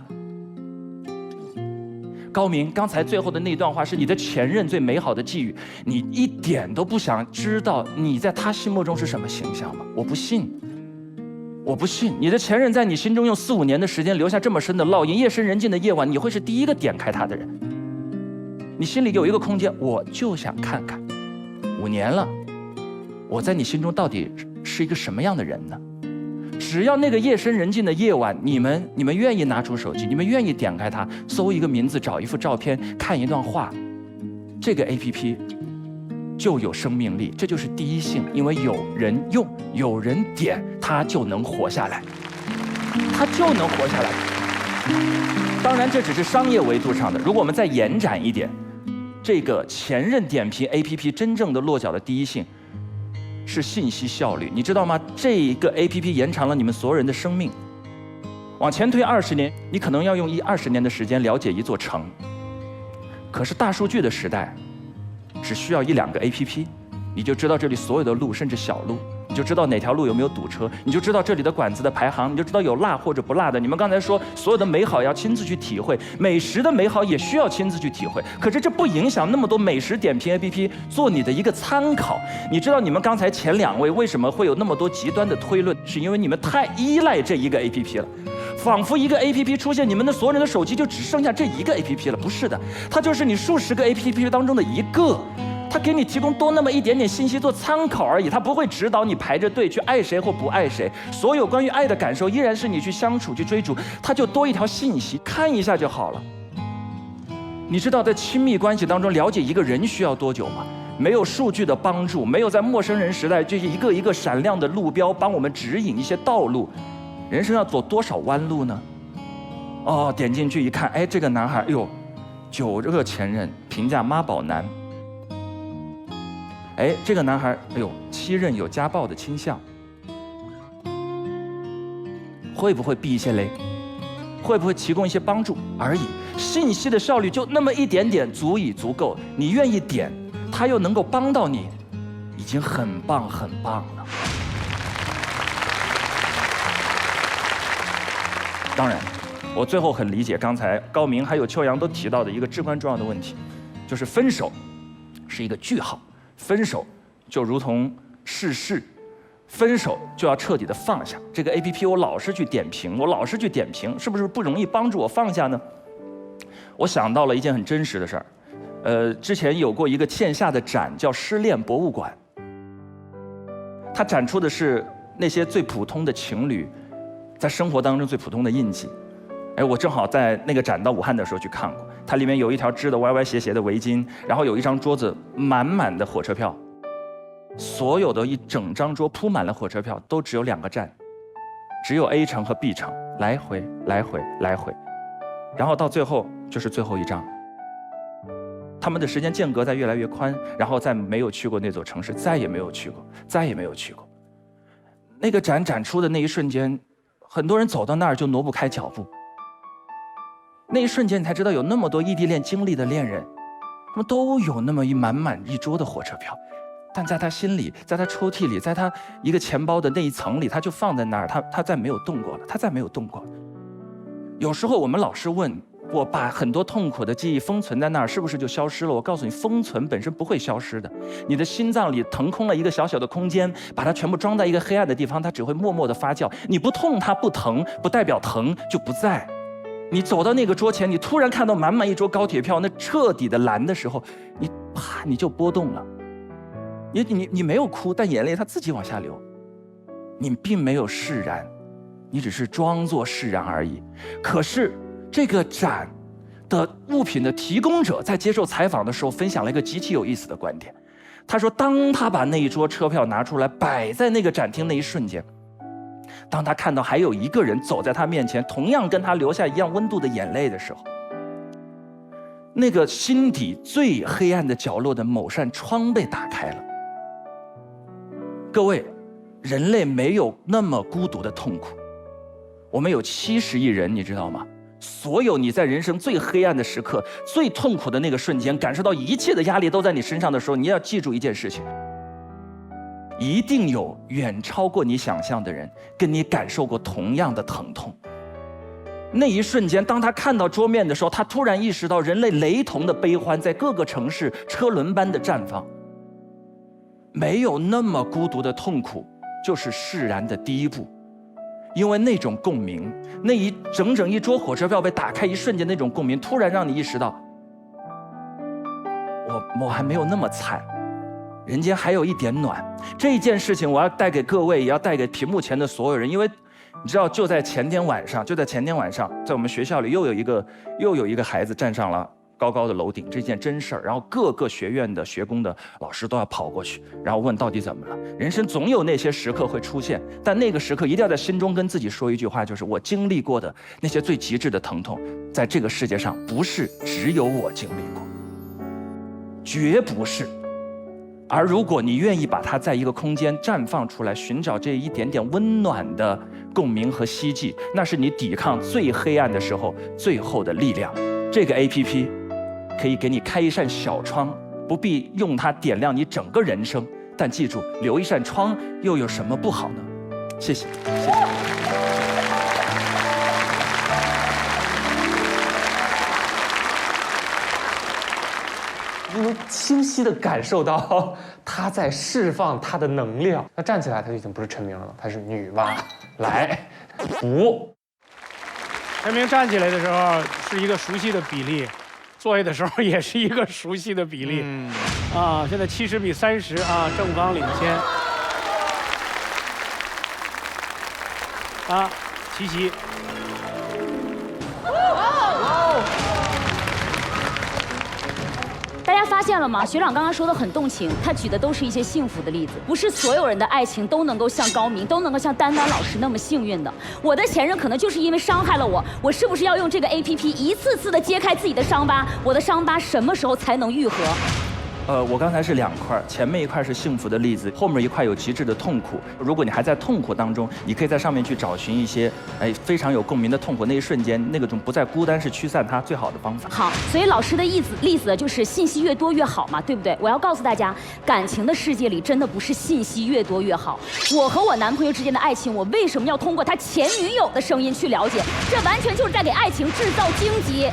Speaker 12: 高明，刚才最后的那段话是你的前任最美好的寄语，你一点都不想知道你在他心目中是什么形象吗？我不信，我不信，你的前任在你心中用4、5年的时间留下这么深的烙印，夜深人静的夜晚，你会是第一个点开他的人。你心里有一个空间，我就想看看，5年了，我在你心中到底是一个什么样的人呢？只要那个夜深人静的夜晚，你们愿意拿出手机，你们愿意点开它，搜一个名字，找一幅照片，看一段话，这个 APP 就有生命力，这就是第一性，因为有人用，有人点，它就能活下来，它就能活下来。当然，这只是商业维度上的，如果我们再延展一点。这个前任点评 APP 真正的落脚的第一性是信息效率，你知道吗？这个 APP 延长了你们所有人的生命。往前推20年，你可能要用20年的时间了解一座城。可是大数据的时代，只需要1、2个 APP， 你就知道这里所有的路，甚至小路。你就知道哪条路有没有堵车，你就知道这里的馆子的排行，你就知道有辣或者不辣的。你们刚才说所有的美好要亲自去体会，美食的美好也需要亲自去体会。可是这不影响那么多美食点评 APP 做你的一个参考。你知道你们刚才前2位为什么会有那么多极端的推论？是因为你们太依赖这一个 APP 了，仿佛一个 APP 出现，你们的所有人的手机就只剩下这一个 APP 了。不是的，它就是你数十个 APP 当中的一个。他给你提供多那么一点点信息做参考而已，他不会指导你排着队去爱谁或不爱谁。所有关于爱的感受依然是你去相处去追逐，他就多一条信息，看一下就好了。你知道在亲密关系当中了解一个人需要多久吗？没有数据的帮助，没有在陌生人时代这一个一个闪亮的路标帮我们指引一些道路，人生要走多少弯路呢？哦，点进去一看，这个男孩，9个前任评价妈宝男。这个男孩，7任有家暴的倾向，会不会避一些雷？会不会提供一些帮助而已？信息的效率就那么一点点，足够。你愿意点，他又能够帮到你，已经很棒很棒了。当然，我最后很理解刚才高明还有秋阳都提到的一个至关重要的问题，就是分手是一个句号。分手就如同逝世，分手就要彻底的放下。这个 APP 我老是去点评，是不是不容易帮助我放下呢？我想到了一件很真实的事儿，之前有过一个线下的展叫失恋博物馆，它展出的是那些最普通的情侣在生活当中最普通的印记。我正好在那个展到武汉的时候去看过，它里面有一条织的歪歪斜斜的围巾，然后有一张桌子满满的火车票，所有的一整张桌铺满了火车票，都只有2个站，只有 A 城和 B 城，来回来回来回，然后到最后就是最后一张。他们的时间间隔在越来越宽，然后再没有去过那座城市，再也没有去过，再也没有去过。那个展出的那一瞬间，很多人走到那儿就挪不开脚步。那一瞬间，你才知道有那么多异地恋经历的恋人，他们都有那么满满一桌的火车票，但在他心里，在他抽屉里，在他一个钱包的那一层里，他就放在那儿，他再没有动过了，他再没有动过了。有时候我们老是问，我把很多痛苦的记忆封存在那儿，是不是就消失了？我告诉你，封存本身不会消失的。你的心脏里腾空了一个小小的空间，把它全部装在一个黑暗的地方，它只会默默地发酵。你不痛，它不疼，不代表疼就不在。你走到那个桌前，你突然看到满满一桌高铁票，那彻底的蓝的时候，你啪你就波动了。你没有哭，但眼泪它自己往下流。你并没有释然，你只是装作释然而已。可是这个展的物品的提供者在接受采访的时候，分享了一个极其有意思的观点。他说，当他把那一桌车票拿出来摆在那个展厅那一瞬间，当他看到还有一个人走在他面前，同样跟他流下一样温度的眼泪的时候，那个心底最黑暗的角落的某扇窗被打开了。各位，人类没有那么孤独的痛苦，我们有70亿人，你知道吗？所有你在人生最黑暗的时刻、最痛苦的那个瞬间，感受到一切的压力都在你身上的时候，你要记住一件事情。一定有远超过你想象的人跟你感受过同样的疼痛。那一瞬间，当他看到桌面的时候，他突然意识到人类雷同的悲欢在各个城市车轮般的绽放。没有那么孤独的痛苦，就是释然的第一步。因为那种共鸣，那整整一桌火车票被打开一瞬间，那种共鸣突然让你意识到，我还没有那么惨，人间还有一点暖。这件事情我要带给各位，也要带给屏幕前的所有人，因为你知道，就在前天晚上，在我们学校里又有一个孩子站上了高高的楼顶，这件真事儿。然后各个学院的学工的老师都要跑过去，然后问到底怎么了。人生总有那些时刻会出现，但那个时刻一定要在心中跟自己说一句话，就是我经历过的那些最极致的疼痛，在这个世界上不是只有我经历过，绝不是。而如果你愿意把它在一个空间绽放出来，寻找这一点点温暖的共鸣和希冀，那是你抵抗最黑暗的时候最后的力量。这个 APP 可以给你开一扇小窗，不必用它点亮你整个人生，但记住，留一扇窗又有什么不好呢？谢谢，谢谢。
Speaker 9: 你能清晰地感受到她在释放她的能量。那站起来，她就已经不是陈明了，她是女娲。来，5。
Speaker 6: 陈明站起来的时候是一个熟悉的比例，坐下的时候也是一个熟悉的比例。现在70比30啊，正方领先。齐齐。
Speaker 14: 大家发现了吗？学长刚刚说的很动情，他举的都是一些幸福的例子，不是所有人的爱情都能够像高明，都能够像丹丹老师那么幸运的。我的前任可能就是因为伤害了我，我是不是要用这个 APP 一次次的揭开自己的伤疤？我的伤疤什么时候才能愈合？
Speaker 12: 我刚才是2块，前面一块是幸福的例子，后面一块有极致的痛苦。如果你还在痛苦当中，你可以在上面去找寻一些非常有共鸣的痛苦，那一瞬间那个种不再孤单是驱散它最好的方法。
Speaker 14: 好，所以老师的例子就是信息越多越好嘛，对不对？我要告诉大家，感情的世界里真的不是信息越多越好。我和我男朋友之间的爱情，我为什么要通过他前女友的声音去了解？这完全就是在给爱情制造荆棘。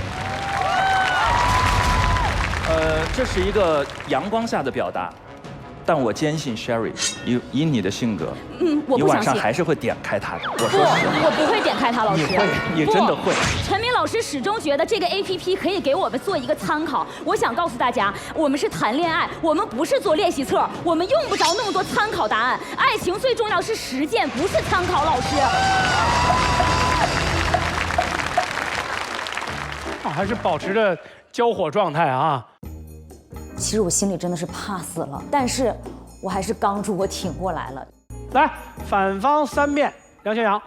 Speaker 12: 这是一个阳光下的表达，但我坚信 Sherry， 以你的性格，
Speaker 14: 我
Speaker 12: 你晚上
Speaker 14: 不相信。
Speaker 12: 还是会点开它的。我
Speaker 14: 不，
Speaker 12: 说实话，
Speaker 14: 我不会点开它，老师。
Speaker 12: 你会，你真的会。
Speaker 14: 陈明老师始终觉得这个 APP 可以给我们做一个参考。我想告诉大家，我们是谈恋爱，我们不是做练习册，我们用不着那么多参考答案。爱情最重要是实践，不是参考。老师，
Speaker 6: 还是保持着交火状态啊。
Speaker 15: 其实我心里真的是怕死了，但是我还是刚住，我挺过来了。
Speaker 6: 来，反方3辩，梁学阳。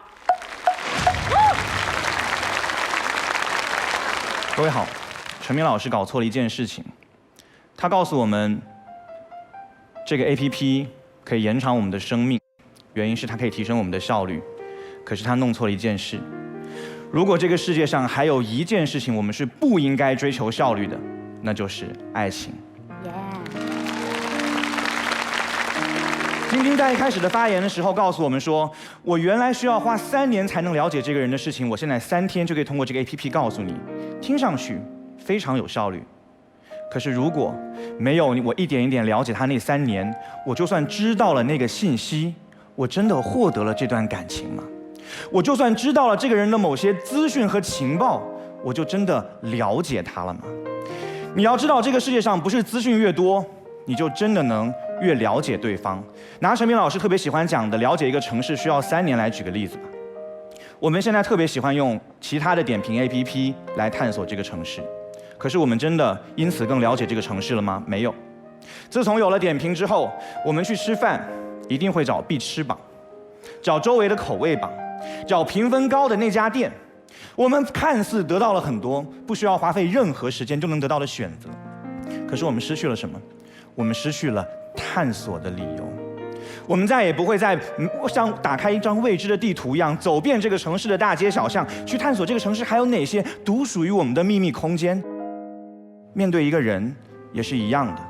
Speaker 13: 各位好，陈明老师搞错了一件事情，他告诉我们，这个 APP 可以延长我们的生命，原因是它可以提升我们的效率。可是他弄错了一件事，如果这个世界上还有一件事情我们是不应该追求效率的，那就是爱情。晶晶在一开始的发言的时候告诉我们说，我原来需要花3年才能了解这个人的事情，我现在3天就可以通过这个 APP 告诉你，听上去非常有效率。可是如果没有我一点一点了解他那3年，我就算知道了那个信息，我真的获得了这段感情吗？我就算知道了这个人的某些资讯和情报，我就真的了解他了吗？你要知道，这个世界上不是资讯越多，你就真的能越了解对方。拿陈明老师特别喜欢讲的了解一个城市需要3年来举个例子吧。我们现在特别喜欢用其他的点评 APP 来探索这个城市，可是我们真的因此更了解这个城市了吗？没有。自从有了点评之后，我们去吃饭一定会找必吃榜，找周围的口味榜，找评分高的那家店。我们看似得到了很多不需要花费任何时间就能得到的选择，可是我们失去了什么？我们失去了探索的理由。我们再也不会再像打开一张未知的地图一样，走遍这个城市的大街小巷，去探索这个城市还有哪些独属于我们的秘密空间。面对一个人也是一样的，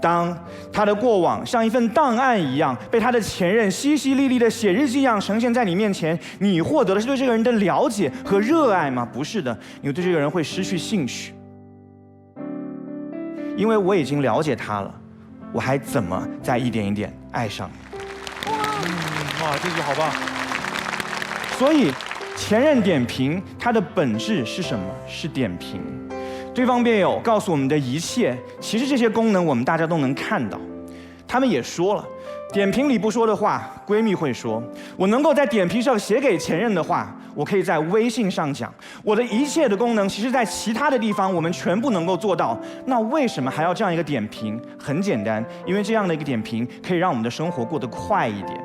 Speaker 13: 当他的过往像一份档案一样，被他的前任淅淅沥沥的写日记一样呈现在你面前，你获得的是对这个人的了解和热爱吗？不是的，你对这个人会失去兴趣，因为我已经了解他了，我还怎么再一点一点爱上你？
Speaker 5: 哇，这句好棒！
Speaker 13: 所以，前任点评它的本质是什么？是点评。对方辩友告诉我们的一切，其实这些功能我们大家都能看到。他们也说了，点评里不说的话，闺蜜会说；我能够在点评上写给前任的话，我可以在微信上讲。我的一切的功能，其实在其他的地方我们全部能够做到。那为什么还要这样一个点评？很简单，因为这样的一个点评可以让我们的生活过得快一点。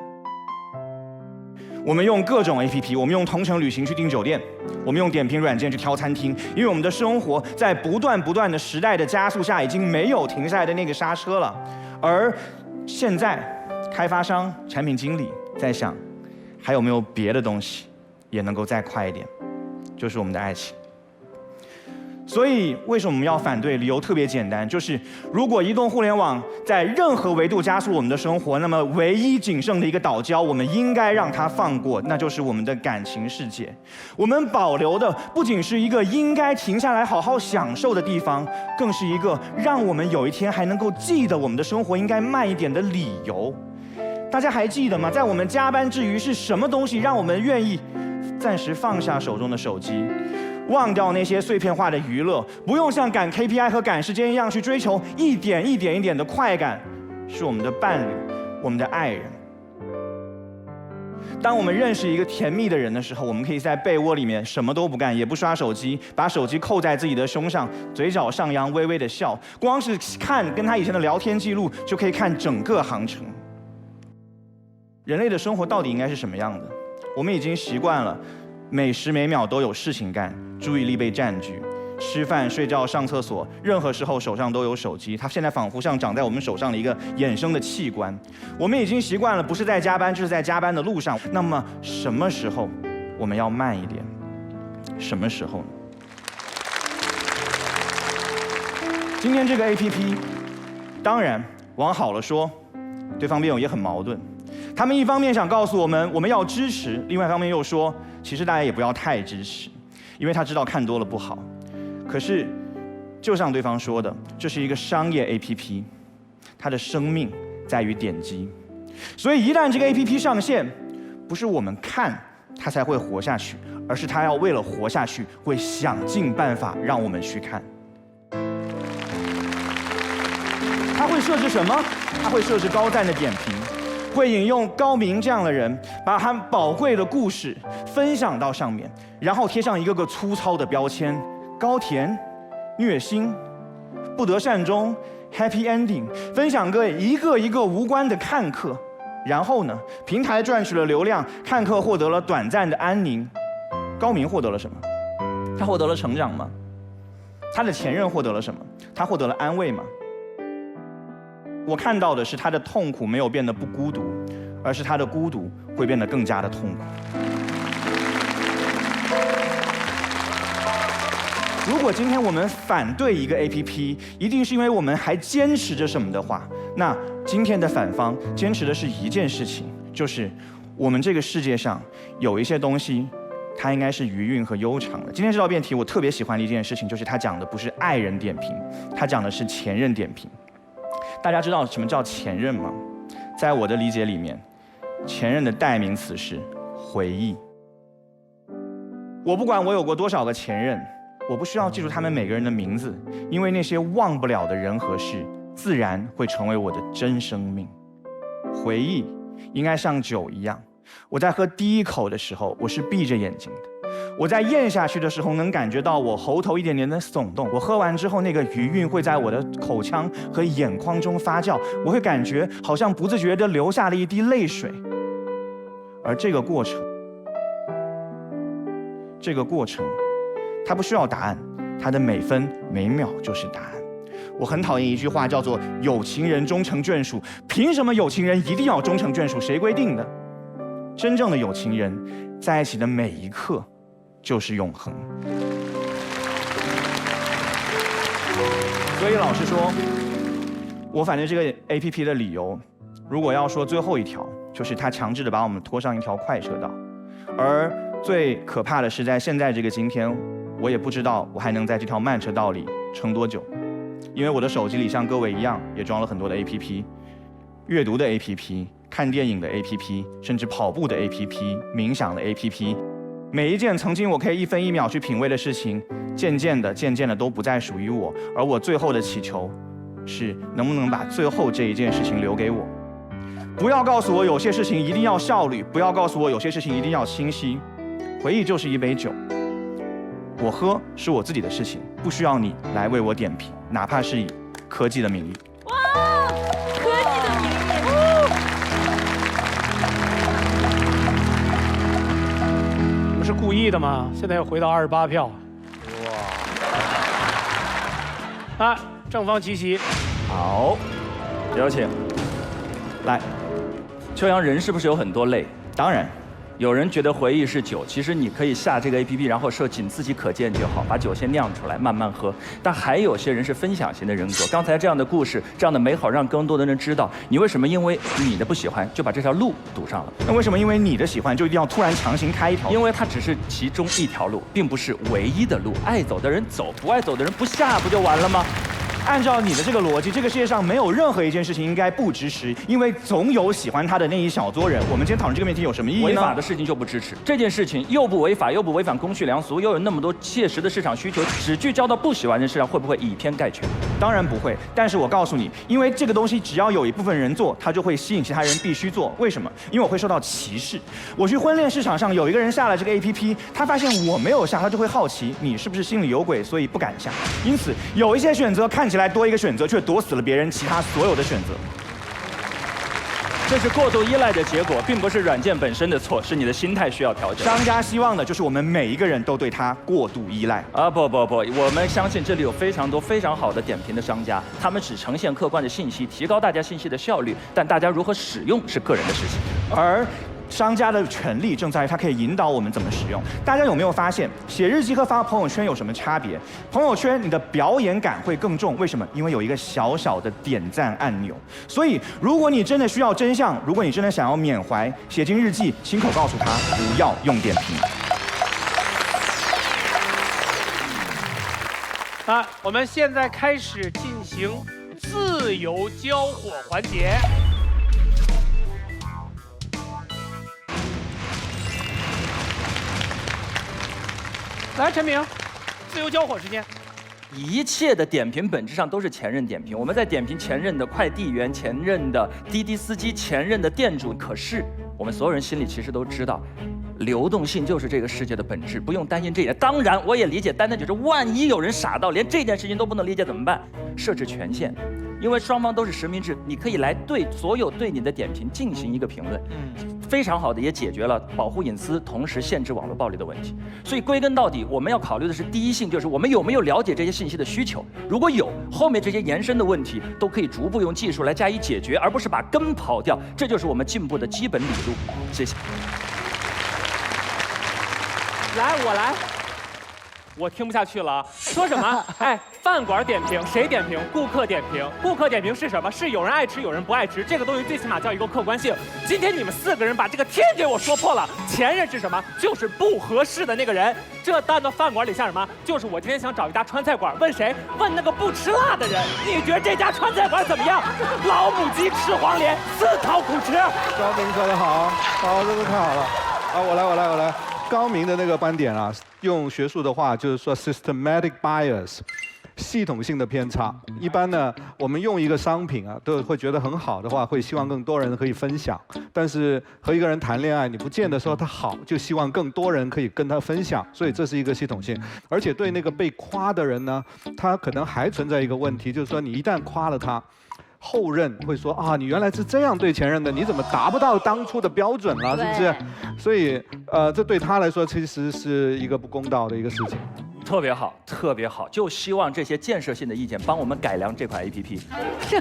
Speaker 13: 我们用各种 APP， 我们用同程旅行去订酒店，我们用点评软件去挑餐厅，因为我们的生活在不断的时代的加速下，已经没有停下来的那个刹车了。而现在，开发商、产品经理在想，还有没有别的东西也能够再快一点？就是我们的爱情。所以，为什么我们要反对？理由特别简单，就是如果移动互联网在任何维度加速我们的生活，那么唯一仅剩的一个岛礁，我们应该让它放过，那就是我们的感情世界。我们保留的不仅是一个应该停下来好好享受的地方，更是一个让我们有一天还能够记得我们的生活应该慢一点的理由。大家还记得吗？在我们加班之余，是什么东西让我们愿意暂时放下手中的手机？忘掉那些碎片化的娱乐，不用像赶 KPI 和赶时间一样去追求一点的快感，是我们的伴侣，我们的爱人。当我们认识一个甜蜜的人的时候，我们可以在被窝里面什么都不干，也不刷手机，把手机扣在自己的胸上，嘴角上扬，微微的笑，光是看跟他以前的聊天记录，就可以看整个航程。人类的生活到底应该是什么样的？我们已经习惯了每时每秒都有事情干，注意力被占据，吃饭、睡觉、上厕所，任何时候手上都有手机，它现在仿佛像长在我们手上的一个衍生的器官。我们已经习惯了，不是在加班，就是在加班的路上。那么什么时候我们要慢一点？什么时候呢？今天这个 APP， 当然往好了说，对方辩友也很矛盾。他们一方面想告诉我们我们要支持，另外一方面又说其实大家也不要太支持，因为他知道看多了不好。可是就像对方说的，这是一个商业 APP， 它的生命在于点击。所以一旦这个 APP 上线，不是我们看它才会活下去，而是它要为了活下去，会想尽办法让我们去看。它会设置什么？它会设置高赞的点评，会引用高明这样的人，把他宝贵的故事分享到上面，然后贴上一个个粗糙的标签：高甜、虐心、不得善终、Happy Ending， 分享一个一个无关的看客。然后呢，平台赚取了流量，看客获得了短暂的安宁。高明获得了什么？他获得了成长吗？他的前任获得了什么？他获得了安慰吗？我看到的是他的痛苦没有变得不孤独，而是他的孤独会变得更加的痛苦。如果今天我们反对一个 APP， 一定是因为我们还坚持着什么的话，那今天的反方坚持的是一件事情，就是我们这个世界上有一些东西，它应该是余韵和悠长的。今天这道辩题我特别喜欢的一件事情，就是它讲的不是爱人点评，它讲的是前任点评。大家知道什么叫前任吗？在我的理解里面，前任的代名词是回忆。我不管我有过多少个前任，我不需要记住他们每个人的名字，因为那些忘不了的人和事，自然会成为我的真生命。回忆应该像酒一样，我在喝第一口的时候，我是闭着眼睛的。我在咽下去的时候，能感觉到我喉头一点点的耸动。我喝完之后，那个余韵会在我的口腔和眼眶中发酵，我会感觉好像不自觉地流下了一滴泪水。而这个过程，它不需要答案，它的每分每秒就是答案。我很讨厌一句话，叫做“有情人终成眷属”。凭什么有情人一定要终成眷属？谁规定的？真正的有情人，在一起的每一刻就是永恒。所以老实说，我反正这个 APP 的理由，如果要说最后一条，就是它强制的把我们拖上一条快车道。而最可怕的是，在现在这个今天，我也不知道我还能在这条慢车道里撑多久，因为我的手机里像各位一样，也装了很多的 APP， 阅读的 APP， 看电影的 APP， 甚至跑步的 APP， 冥想的 APP。每一件曾经我可以1分1秒去品味的事情，渐渐的都不再属于我。而我最后的祈求是，能不能把最后这一件事情留给我？不要告诉我有些事情一定要效率，不要告诉我有些事情一定要清晰。回忆就是一杯酒，我喝是我自己的事情，不需要你来为我点评，哪怕是以科技的名义。
Speaker 11: 哇，科技的名义。
Speaker 6: 你们是故意的吗？现在又回到28票。哇！啊，正方齐齐。
Speaker 12: 好，有请。来，秋阳，人是不是有很多类？
Speaker 13: 当然。
Speaker 12: 有人觉得回忆是酒，其实你可以下这个 APP， 然后设仅自己可见就好，把酒先酿出来，慢慢喝。但还有些人是分享型的人格，刚才这样的故事，这样的美好，让更多的人知道。你为什么因为你的不喜欢就把这条路堵上了？
Speaker 13: 那为什么因为你的喜欢就一定要突然强行开一条？
Speaker 12: 因为它只是其中一条路，并不是唯一的路。爱走的人走，不爱走的人不下，不就完了吗？
Speaker 13: 按照你的这个逻辑，这个世界上没有任何一件事情应该不支持，因为总有喜欢他的那一小撮人。我们今天讨论这个问题有什么意义呢？
Speaker 12: 违法的事情就不支持，这件事情又不违法，又不违反公序良俗，又有那么多切实的市场需求，只聚焦到不喜欢的事上，会不会以偏概全？
Speaker 13: 当然不会。但是我告诉你，因为这个东西只要有一部分人做，它就会吸引其他人必须做。为什么？因为我会受到歧视。我去婚恋市场上有一个人下了这个 APP， 他发现我没有下，他就会好奇你是不是心里有鬼，所以不敢下。因此有一些选择看起来多一个选择，却夺死了别人其他所有的选择。
Speaker 12: 这是过度依赖的结果，并不是软件本身的错，是你的心态需要调整。
Speaker 13: 商家希望的就是我们每一个人都对它过度依赖。
Speaker 12: 啊不，我们相信这里有非常多非常好的点评的商家，他们只呈现客观的信息，提高大家信息的效率，但大家如何使用是个人的事情。
Speaker 13: 而商家的权利正在于它可以引导我们怎么使用。大家有没有发现，写日记和发朋友圈有什么差别？朋友圈你的表演感会更重，为什么？因为有一个小小的点赞按钮。所以，如果你真的需要真相，如果你真的想要缅怀，写进日记，亲口告诉他不要用点评。
Speaker 6: 啊，我们现在开始进行自由交火环节。来，陈明，自由交火时间。
Speaker 12: 一切的点评本质上都是前任点评，我们在点评前任的快递员、前任的滴滴司机、前任的店主。可是我们所有人心里其实都知道，流动性就是这个世界的本质，不用担心这一点。当然，我也理解丹丹姐说，万一有人傻到连这件事情都不能理解怎么办？设置权限。因为双方都是实名制，你可以来对所有对你的点评进行一个评论，非常好的也解决了保护隐私，同时限制网络暴力的问题。所以归根到底，我们要考虑的是第一性，就是我们有没有了解这些信息的需求。如果有，后面这些延伸的问题都可以逐步用技术来加以解决，而不是把根刨掉。这就是我们进步的基本理路。谢谢。
Speaker 9: 来，我来。我听不下去了啊！说什么？哎，饭馆点评谁点评？顾客点评。顾客点评是什么？是有人爱吃，有人不爱吃。这个东西最起码叫一个客观性。今天你们4个人把这个天给我说破了。前任是什么？就是不合适的那个人。这单到饭馆里像什么？就是我今天想找一家川菜馆，问谁？问那个不吃辣的人。你觉得这家川菜馆怎么样？老母鸡吃黄连，4套苦吃。
Speaker 7: 高明说得好，好，这个太好了。啊，我来。高明的那个观点啊，用学术的话就是说 systematic bias， 系统性的偏差。一般呢，我们用一个商品啊，都会觉得很好的话，会希望更多人可以分享。但是和一个人谈恋爱，你不见得说他好，就希望更多人可以跟他分享。所以这是一个系统性。而且对那个被夸的人呢，他可能还存在一个问题，就是说你一旦夸了他，后任会说啊，你原来是这样对前任的，你怎么达不到当初的标准了，是不是？所以这对他来说其实是一个不公道的一个事情。
Speaker 12: 特别好，特别好，就希望这些建设性的意见帮我们改良这款 APP。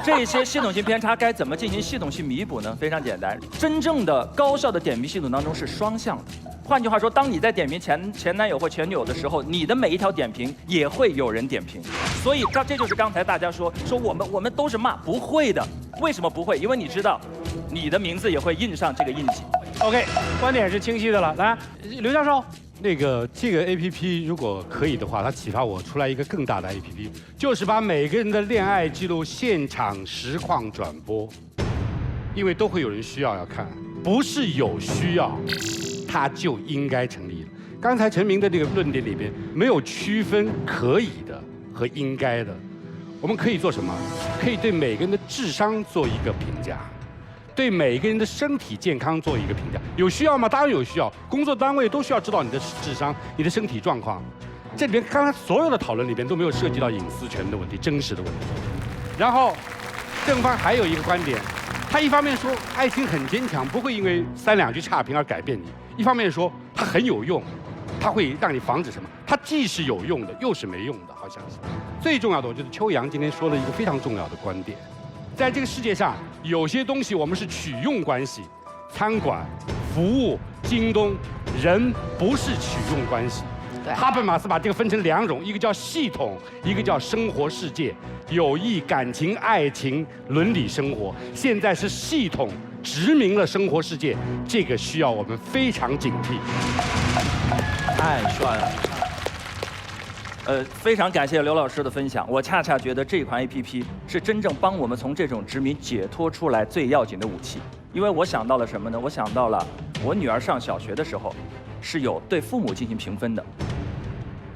Speaker 12: 这些系统性偏差该怎么进行系统性弥补呢？非常简单，真正的高效的点评系统当中是双向的。换句话说，当你在点评前男友或前女友的时候，你的每一条点评也会有人点评。所以这就是刚才大家说我们都是骂，不会的。为什么不会？因为你知道，你的名字也会印上这个印记。
Speaker 6: OK， 观点是清晰的了。来，刘教授。
Speaker 5: 这个 APP 如果可以的话，它启发我出来一个更大的 APP， 就是把每个人的恋爱记录现场实况转播，因为都会有人需要看，不是有需要，它就应该成立了。刚才陈明的这个论点里边没有区分可以的和应该的，我们可以做什么？可以对每个人的智商做一个评价。对每个人的身体健康做一个评价，有需要吗？当然有需要，工作单位都需要知道你的智商、你的身体状况。这里边刚才所有的讨论里边都没有涉及到隐私权的问题、真实的问题。然后，正方还有一个观点，他一方面说爱情很坚强，不会因为3、2句差评而改变你；一方面说它很有用，它会让你防止什么？它既是有用的，又是没用的，好像是。最重要的，我觉得秋阳今天说了一个非常重要的观点。在这个世界上，有些东西我们是取用关系，餐馆、服务、京东，人不是取用关系。哈贝马斯把这个分成2种，一个叫系统，一个叫生活世界，友谊、感情、爱情、伦理生活。现在是系统殖民了生活世界，这个需要我们非常警惕。
Speaker 12: 太帅了。非常感谢刘老师的分享。我恰恰觉得这款 APP 是真正帮我们从这种殖民解脱出来最要紧的武器。因为我想到了什么呢？我想到了我女儿上小学的时候，是有对父母进行评分的。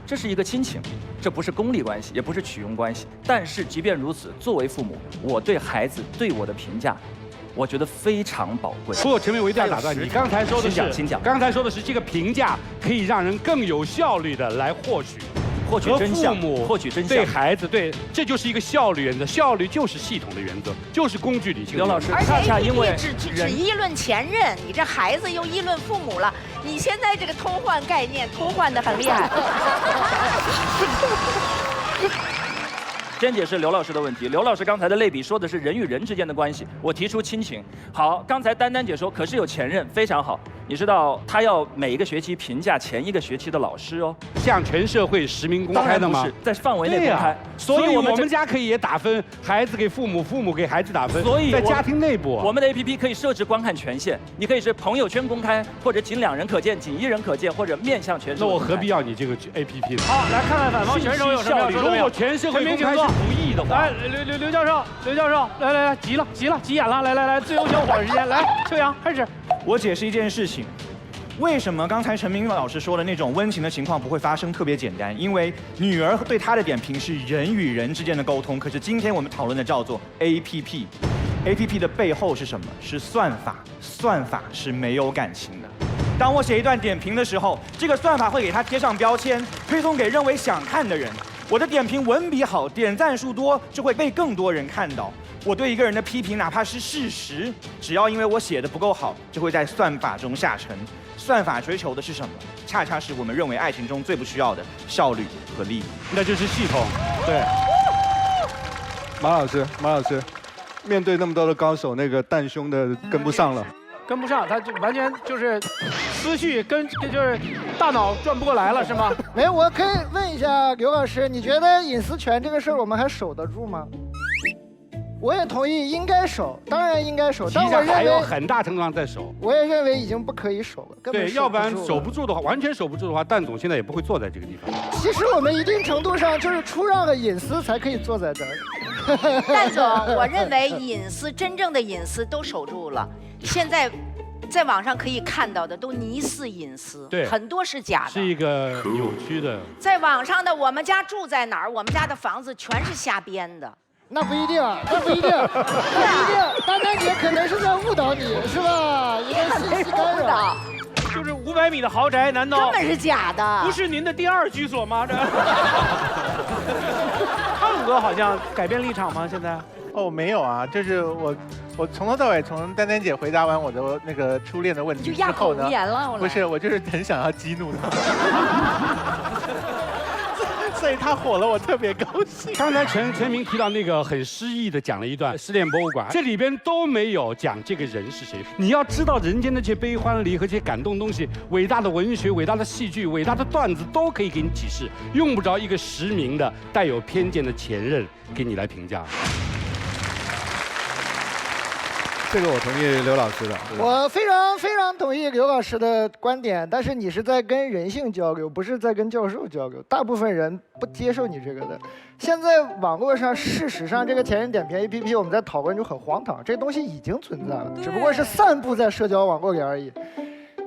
Speaker 12: 这是一个亲情，这不是功利关系，也不是取用关系。但是即便如此，作为父母，我对孩子对我的评价，我觉得非常宝贵。
Speaker 5: 不过陈明，我一定要打断你，刚才说的是，
Speaker 12: 请讲。
Speaker 5: 刚才说的是这个评价可以让人更有效率的来获取
Speaker 12: 真相，获取真相，
Speaker 5: 对孩子，对，这就是一个效率原则。效率就是系统的原则，就是工具理性。
Speaker 12: 刘老师，
Speaker 2: 而且
Speaker 12: 恰恰因为
Speaker 2: 只议论前任，你这孩子又议论父母了。你现在这个偷换概念，偷换的很厉害。
Speaker 12: 先解释刘老师的问题。刘老师刚才的类比说的是人与人之间的关系，我提出亲情。好，刚才丹丹姐说，可是有前任，非常好。你知道他要每一个学期评价前一个学期的老师哦，
Speaker 5: 向全社会实名公开的吗？
Speaker 12: 是在范围内公开。
Speaker 5: 所以我们家可以也打分，孩子给父母，父母给孩子打分。
Speaker 12: 所以
Speaker 5: 在家庭内部，
Speaker 12: 我们的 APP 可以设置观看权限，你可以是朋友圈公开，或者仅2人可见，仅1人可见，或者面向全社会。
Speaker 5: 那我何必要你这个 APP 呢？
Speaker 6: 好，来看看反方选手有什么要说的没有？
Speaker 5: 如果全社会公开是不易的话，
Speaker 6: 来，刘教授，来，急眼了，来，自由交火时间，来，秋阳开始。
Speaker 13: 我解释一件事情。为什么刚才陈明老师说的那种温情的情况不会发生？特别简单，因为女儿对他的点评是人与人之间的沟通，可是今天我们讨论的叫做 APP。APP 的背后是什么？是算法，算法是没有感情的。当我写一段点评的时候，这个算法会给它贴上标签，推送给认为想看的人。我的点评文笔好，点赞数多，就会被更多人看到。我对一个人的批评，哪怕是事实，只要因为我写的不够好，就会在算法中下沉。算法追求的是什么？恰恰是我们认为爱情中最不需要的效率和利益，
Speaker 5: 那就是系统。
Speaker 7: 对，马老师，面对那么多的高手，那个蛋兄的跟不上了。
Speaker 1: 跟不上，他就完全就是思绪就是大脑转不过来了，是吗？
Speaker 4: 没，我可以问一下刘老师，你觉得隐私权这个事儿我们还守得住吗？我也同意应该守，当然应该守，但我认为
Speaker 5: 还有很大程度上在守。
Speaker 4: 我也认为已经不可以守了，根本
Speaker 5: 对，要不然守不住的话，完全守不住的话，蛋总现在也不会坐在这个地方。
Speaker 4: 其实我们一定程度上就是出让了隐私才可以坐在这儿。
Speaker 2: 蛋总，我认为隐私真正的隐私都守住了，现在在网上可以看到的都疑似隐私，
Speaker 5: 对，
Speaker 2: 很多是假的，
Speaker 5: 是一个扭曲的。
Speaker 2: 在网上的我们家住在哪儿，我们家的房子全是瞎编的。
Speaker 4: 那不一定，那不一定，那不一定。丹丹姐可能是在误导你，是吧？一个信息干扰。
Speaker 1: 就是500米的豪宅，难道
Speaker 2: 根本是假的？
Speaker 1: 不是您的第2居所吗？这。胖哥好像改变立场吗？现在？
Speaker 3: 哦，没有啊，就是我从头到尾，从丹丹姐回答完我的那个初恋的问题之后呢，不是，我就是很想要激怒她。所以他火了，我特别高兴。
Speaker 5: 刚才陈明提到那个很诗意的讲了一段失恋博物馆，这里边都没有讲这个人是谁。你要知道人间的这些悲欢离合、这些感动东西，伟大的文学、伟大的戏剧、伟大的段子都可以给你启示，用不着一个实名的带有偏见的前任给你来评价。
Speaker 7: 这个我同意刘老师的。
Speaker 4: 我非常同意刘老师的观点，但是你是在跟人性交流，不是在跟教授交流。大部分人不接受你这个的。现在网络上，事实上这个前任点评 APP， 我们在讨论就很荒唐，这东西已经存在了，只不过是散布在社交网络里而已。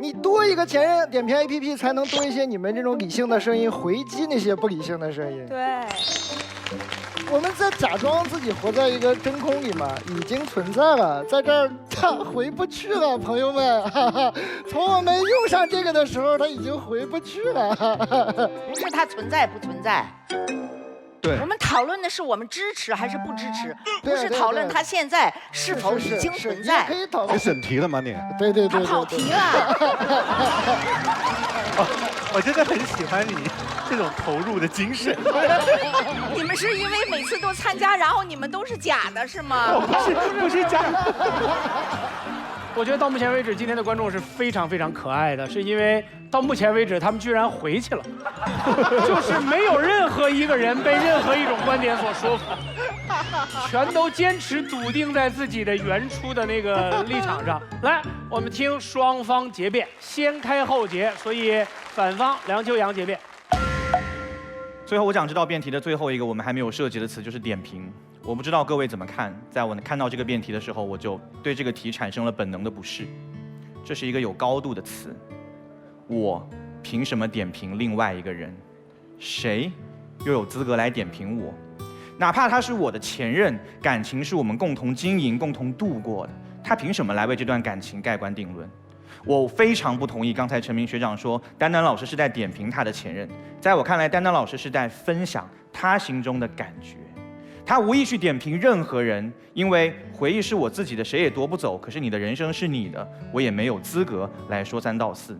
Speaker 4: 你多一个前任点评 APP， 才能多一些你们这种理性的声音回击那些不理性的声音。
Speaker 11: 对。
Speaker 4: 我们在假装自己活在一个真空里嘛，已经存在了，在这儿它回不去了，朋友们。哈哈，从我们用上这个的时候，它已经回不去了。
Speaker 2: 不是它存在不存在，
Speaker 7: 对，
Speaker 2: 我们讨论的是我们支持还是不支持，不是讨论它现在是否已经存在。
Speaker 4: 可以讨论。
Speaker 7: 你审题了吗你？
Speaker 4: 对。
Speaker 2: 他跑题了。
Speaker 3: 我真的很喜欢你这种投入的精神。
Speaker 2: 你们是因为每次都参加，然后你们都是假的，是吗？
Speaker 3: 不是假的。
Speaker 1: 我觉得到目前为止，今天的观众是非常可爱的，是因为到目前为止他们居然回去了，就是没有任何一个人被任何一种观点所说服，全都坚持笃定在自己的原初的那个立场上。来，我们听双方结辩，先开后结，所以反方梁秋阳结辩。
Speaker 13: 最后我讲这道辩题的最后一个我们还没有涉及的词就是点评。我不知道各位怎么看，在我看到这个辩题的时候，我就对这个题产生了本能的不适。这是一个有高度的词，我凭什么点评另外一个人？谁又有资格来点评我？哪怕他是我的前任，感情是我们共同经营、共同度过的，他凭什么来为这段感情盖棺定论？我非常不同意刚才陈明学长说丹丹老师是在点评他的前任，在我看来，丹丹老师是在分享他心中的感觉。他无意去点评任何人，因为回忆是我自己的，谁也夺不走。可是你的人生是你的，我也没有资格来说三道四。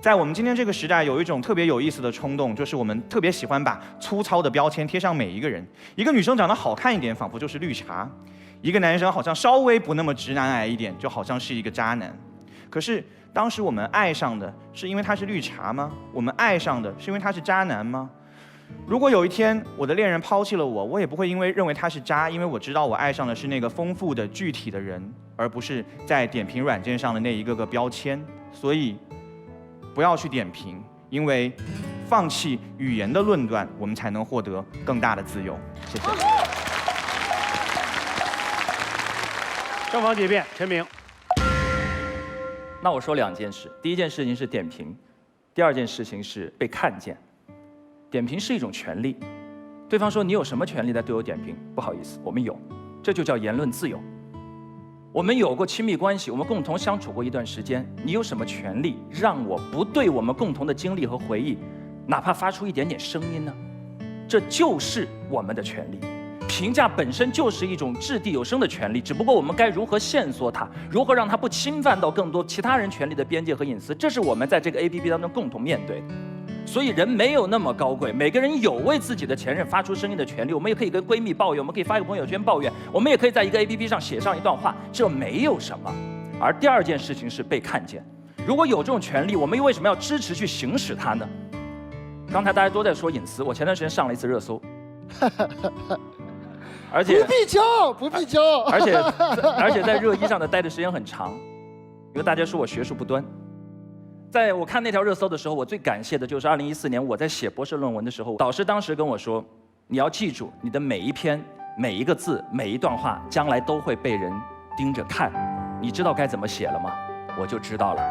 Speaker 13: 在我们今天这个时代，有一种特别有意思的冲动，就是我们特别喜欢把粗糙的标签贴上每一个人。一个女生长得好看一点，仿佛就是绿茶；一个男生好像稍微不那么直男癌一点，就好像是一个渣男。可是当时我们爱上的是因为他是绿茶吗？我们爱上的是因为他是渣男吗？如果有一天我的恋人抛弃了我，我也不会因为认为他是渣，因为我知道我爱上的是那个丰富的具体的人，而不是在点评软件上的那一个个标签。所以不要去点评，因为放弃语言的论断，我们才能获得更大的自由。谢谢。
Speaker 1: 双方结辩，陈明。
Speaker 12: 那我说2件事，第一件事情是点评，第2件事情是被看见。点评是一种权利，对方说你有什么权利来对我点评？不好意思，我们有，这就叫言论自由。我们有过亲密关系，我们共同相处过一段时间，你有什么权利让我不对我们共同的经历和回忆，哪怕发出一点点声音呢？这就是我们的权利。评价本身就是一种掷地有声的权利，只不过我们该如何限缩它，如何让它不侵犯到更多其他人权利的边界和隐私，这是我们在这个 APP 当中共同面对的。所以人没有那么高贵，每个人有为自己的前任发出声音的权利。我们也可以跟闺蜜抱怨，我们可以发一个朋友圈抱怨，我们也可以在一个 APP 上写上一段话，这没有什么。而第2件事情是被看见。如果有这种权利，我们又为什么要支持去行使它呢？刚才大家都在说隐私，我前段时间上了一次热搜，而且
Speaker 4: 不必骄，不必骄，
Speaker 12: 而且在热议上的待的时间很长，因为大家说我学术不端。在我看那条热搜的时候，我最感谢的就是2014年我在写博士论文的时候，导师当时跟我说，你要记住，你的每一篇、每一个字、每一段话，将来都会被人盯着看。你知道该怎么写了吗？我就知道了。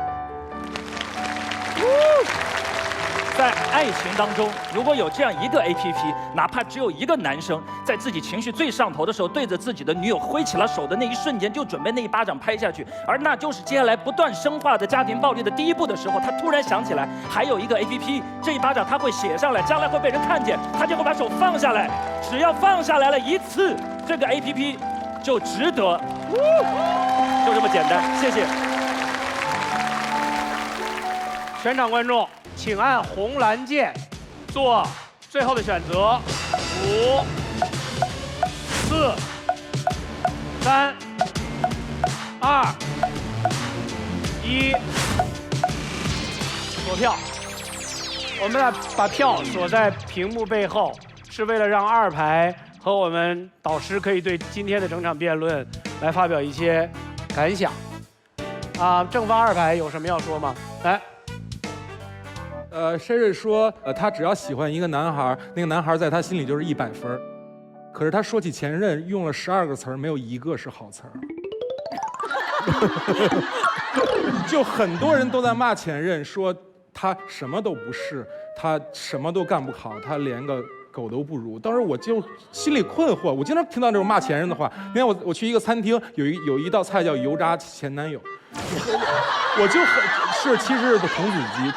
Speaker 12: 在爱情当中，如果有这样一个 APP， 哪怕只有一个男生在自己情绪最上头的时候，对着自己的女友挥起了手的那一瞬间，就准备那一巴掌拍下去，而那就是接下来不断深化的家庭暴力的第一步的时候，他突然想起来还有一个 APP， 这一巴掌他会写上来，将来会被人看见，他就会把手放下来，只要放下来了一次，这个 APP 就值得，就这么简单。谢谢。
Speaker 6: 全场观众，请按红蓝键做最后的选择。5、4、3、2、1，锁票。我们把票锁在屏幕背后，是为了让2排和我们导师可以对今天的整场辩论来发表一些感想。正方2排有什么要说吗？来。
Speaker 16: Sherry 说，他只要喜欢一个男孩，那个男孩在他心里就是100分。可是他说起前任用了12个词儿，没有一个是好词儿。就很多人都在骂前任，说他什么都不是，他什么都干不好，他连个狗都不如。当时我就心里困惑，我经常听到这种骂前任的话。那天我去一个餐厅，有一道菜叫油炸前男友，我就其实是童子鸡。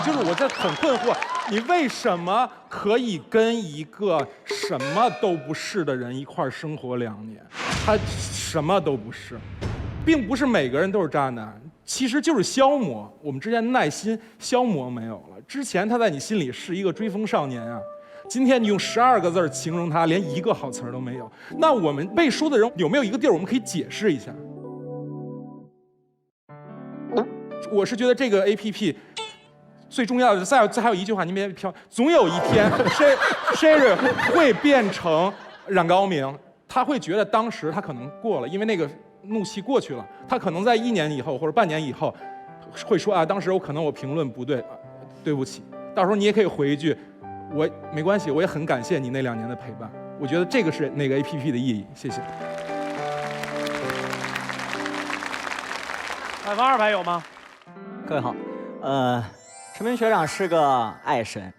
Speaker 16: 就是我在很困惑，你为什么可以跟一个什么都不是的人一块生活2年？他什么都不是，并不是每个人都是渣男，其实就是消磨我们之间的耐心，消磨没有了。之前他在你心里是一个追风少年啊，今天你用12个字形容他，连一个好词都没有。那我们背书的人有没有一个地儿我们可以解释一下？我是觉得这个 APP。最重要的再还有一句话，您别飘，总有一天，Sherry 会变成冉高明，他会觉得当时他可能过了，因为那个怒气过去了，他可能在1年以后或者半年以后，会说啊，当时可能我评论不对，对不起。到时候你也可以回一句，我没关系，我也很感谢你那2年的陪伴。我觉得这个是那个 APP 的意义，谢谢。
Speaker 6: 反方2排有吗？
Speaker 17: 各位好，陈明学长是个爱神，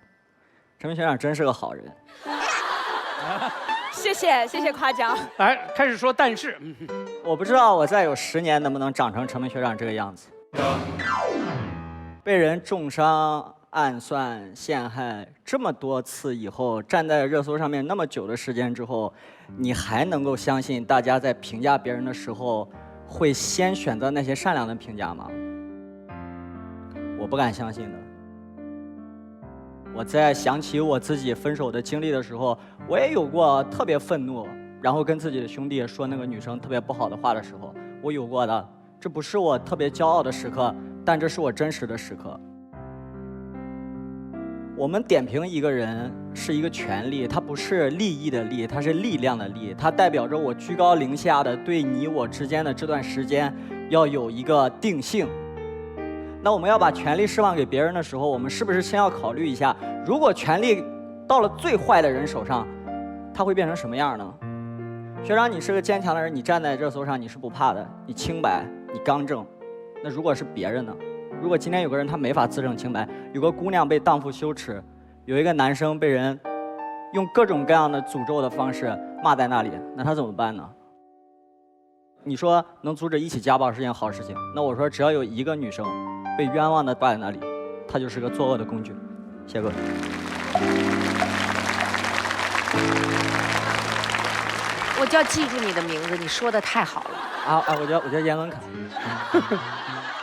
Speaker 17: 陈明学长真是个好人。
Speaker 11: 谢谢夸奖。
Speaker 6: 来，开始说但是。
Speaker 17: 我不知道我再有10年能不能长成陈明学长这个样子。被人重伤、暗算、陷害这么多次以后，站在热搜上面那么久的时间之后，你还能够相信大家在评价别人的时候会先选择那些善良的评价吗？我不敢相信的。我在想起我自己分手的经历的时候，我也有过特别愤怒，然后跟自己的兄弟说那个女生特别不好的话的时候，我有过的。这不是我特别骄傲的时刻，但这是我真实的时刻。我们点评一个人是一个权利，它不是利益的利，它是力量的力，它代表着我居高临下的对你我之间的这段时间要有一个定性。那我们要把权力释放给别人的时候，我们是不是先要考虑一下，如果权力到了最坏的人手上，他会变成什么样呢？学长，你是个坚强的人，你站在热搜上你是不怕的，你清白，你刚正。那如果是别人呢？如果今天有个人他没法自证清白，有个姑娘被荡妇羞耻，有一个男生被人用各种各样的诅咒的方式骂在那里，那他怎么办呢？你说能阻止一起家暴是件好事情，那我说只要有一个女生被冤枉的挂在那里，她就是个作恶的工具。谢谢各位。
Speaker 2: 我就要记住你的名字，你说的太好了。
Speaker 17: 我叫严文凯。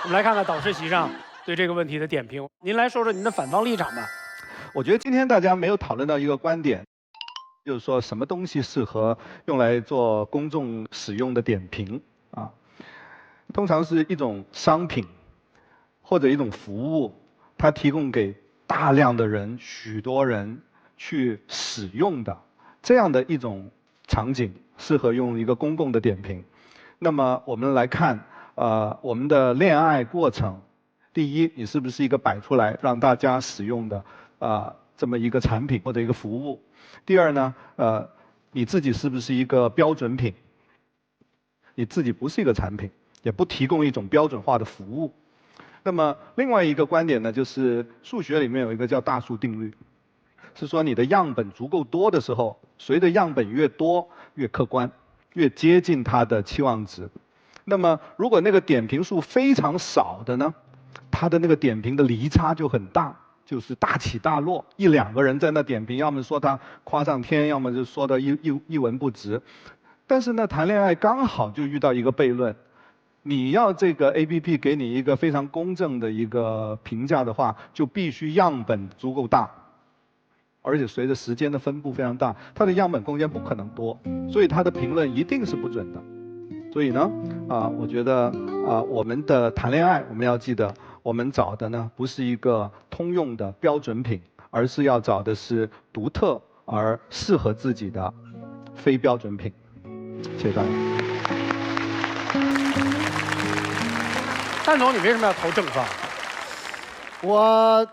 Speaker 1: 我们来看看导师席上对这个问题的点评。您来说说您的反方立场吧。
Speaker 7: 我觉得今天大家没有讨论到一个观点，就是说什么东西适合用来做公众使用的点评啊？通常是一种商品或者一种服务，它提供给大量的人、许多人去使用的这样的一种场景，适合用一个公共的点评。那么我们来看，我们的恋爱过程，第一，你是不是一个摆出来让大家使用的这么一个产品或者一个服务？第二呢，你自己是不是一个标准品？你自己不是一个产品，也不提供一种标准化的服务。那么另外一个观点呢，就是数学里面有一个叫大数定律，是说你的样本足够多的时候，随着样本越多越客观，越接近它的期望值。那么如果那个点评数非常少的呢，它的那个点评的离差就很大，就是大起大落，一两个人在那点评，要么说他夸上天，要么就说的一文不值。但是呢，谈恋爱刚好就遇到一个悖论，你要这个 APP 给你一个非常公正的一个评价的话，就必须样本足够大，而且随着时间的分布非常大，它的样本空间不可能多，所以它的评论一定是不准的。所以呢，我觉得我们的谈恋爱，我们要记得，我们找的呢不是一个通用的标准品，而是要找的是独特而适合自己的非标准品。谢谢大家。
Speaker 1: 蛋总，你为什么要投正方？
Speaker 4: 我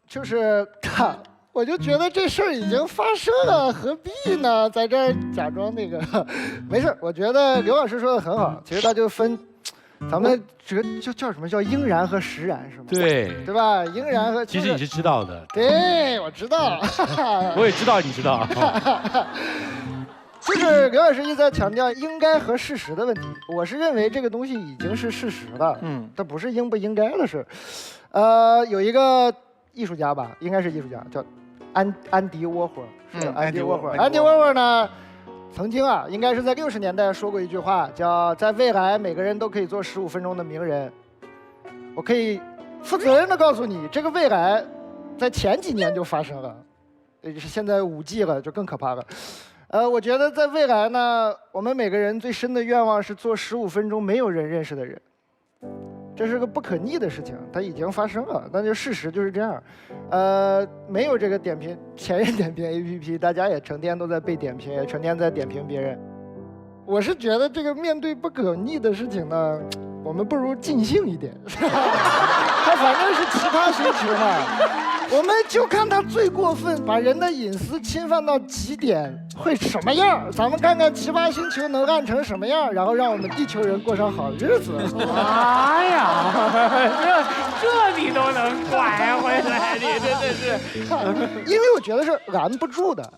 Speaker 4: 就是我就觉得这事儿已经发生了，何必呢？在这儿假装那个，没事。我觉得刘老师说的很好，其实他就分，咱们这个叫什么叫应然和实然是吗？对吧？应然和
Speaker 5: 其实你是知道的。
Speaker 4: 对，我知道。
Speaker 5: 我也知道你知道。
Speaker 4: 就是刘老师一直在强调应该和事实的问题，我是认为这个东西已经是事实了，它不是应不应该的事。有一个艺术家吧，应该是艺术家，叫安迪沃霍，是安迪沃霍。安迪沃霍呢，曾经应该是在60年代说过一句话，叫在未来每个人都可以做15分钟的名人。我可以负责任的告诉你，这个未来在前几年就发生了，现在5G了，就更可怕了。我觉得在未来呢，我们每个人最深的愿望是做15分钟没有人认识的人，这是个不可逆的事情，它已经发生了，但就事实就是这样。没有这个前任点评 APP， 大家也成天都在被点评，也成天在点评别人。我是觉得这个面对不可逆的事情呢，我们不如尽兴一点。它反正是奇葩星球嘛。我们就看他最过分，把人的隐私侵犯到极点会什么样？咱们看看奇葩星球能烂成什么样，然后让我们地球人过上好日子。
Speaker 1: 哎呀，这你都能拐回来，你真的是。
Speaker 4: 因为我觉得是拦不住的。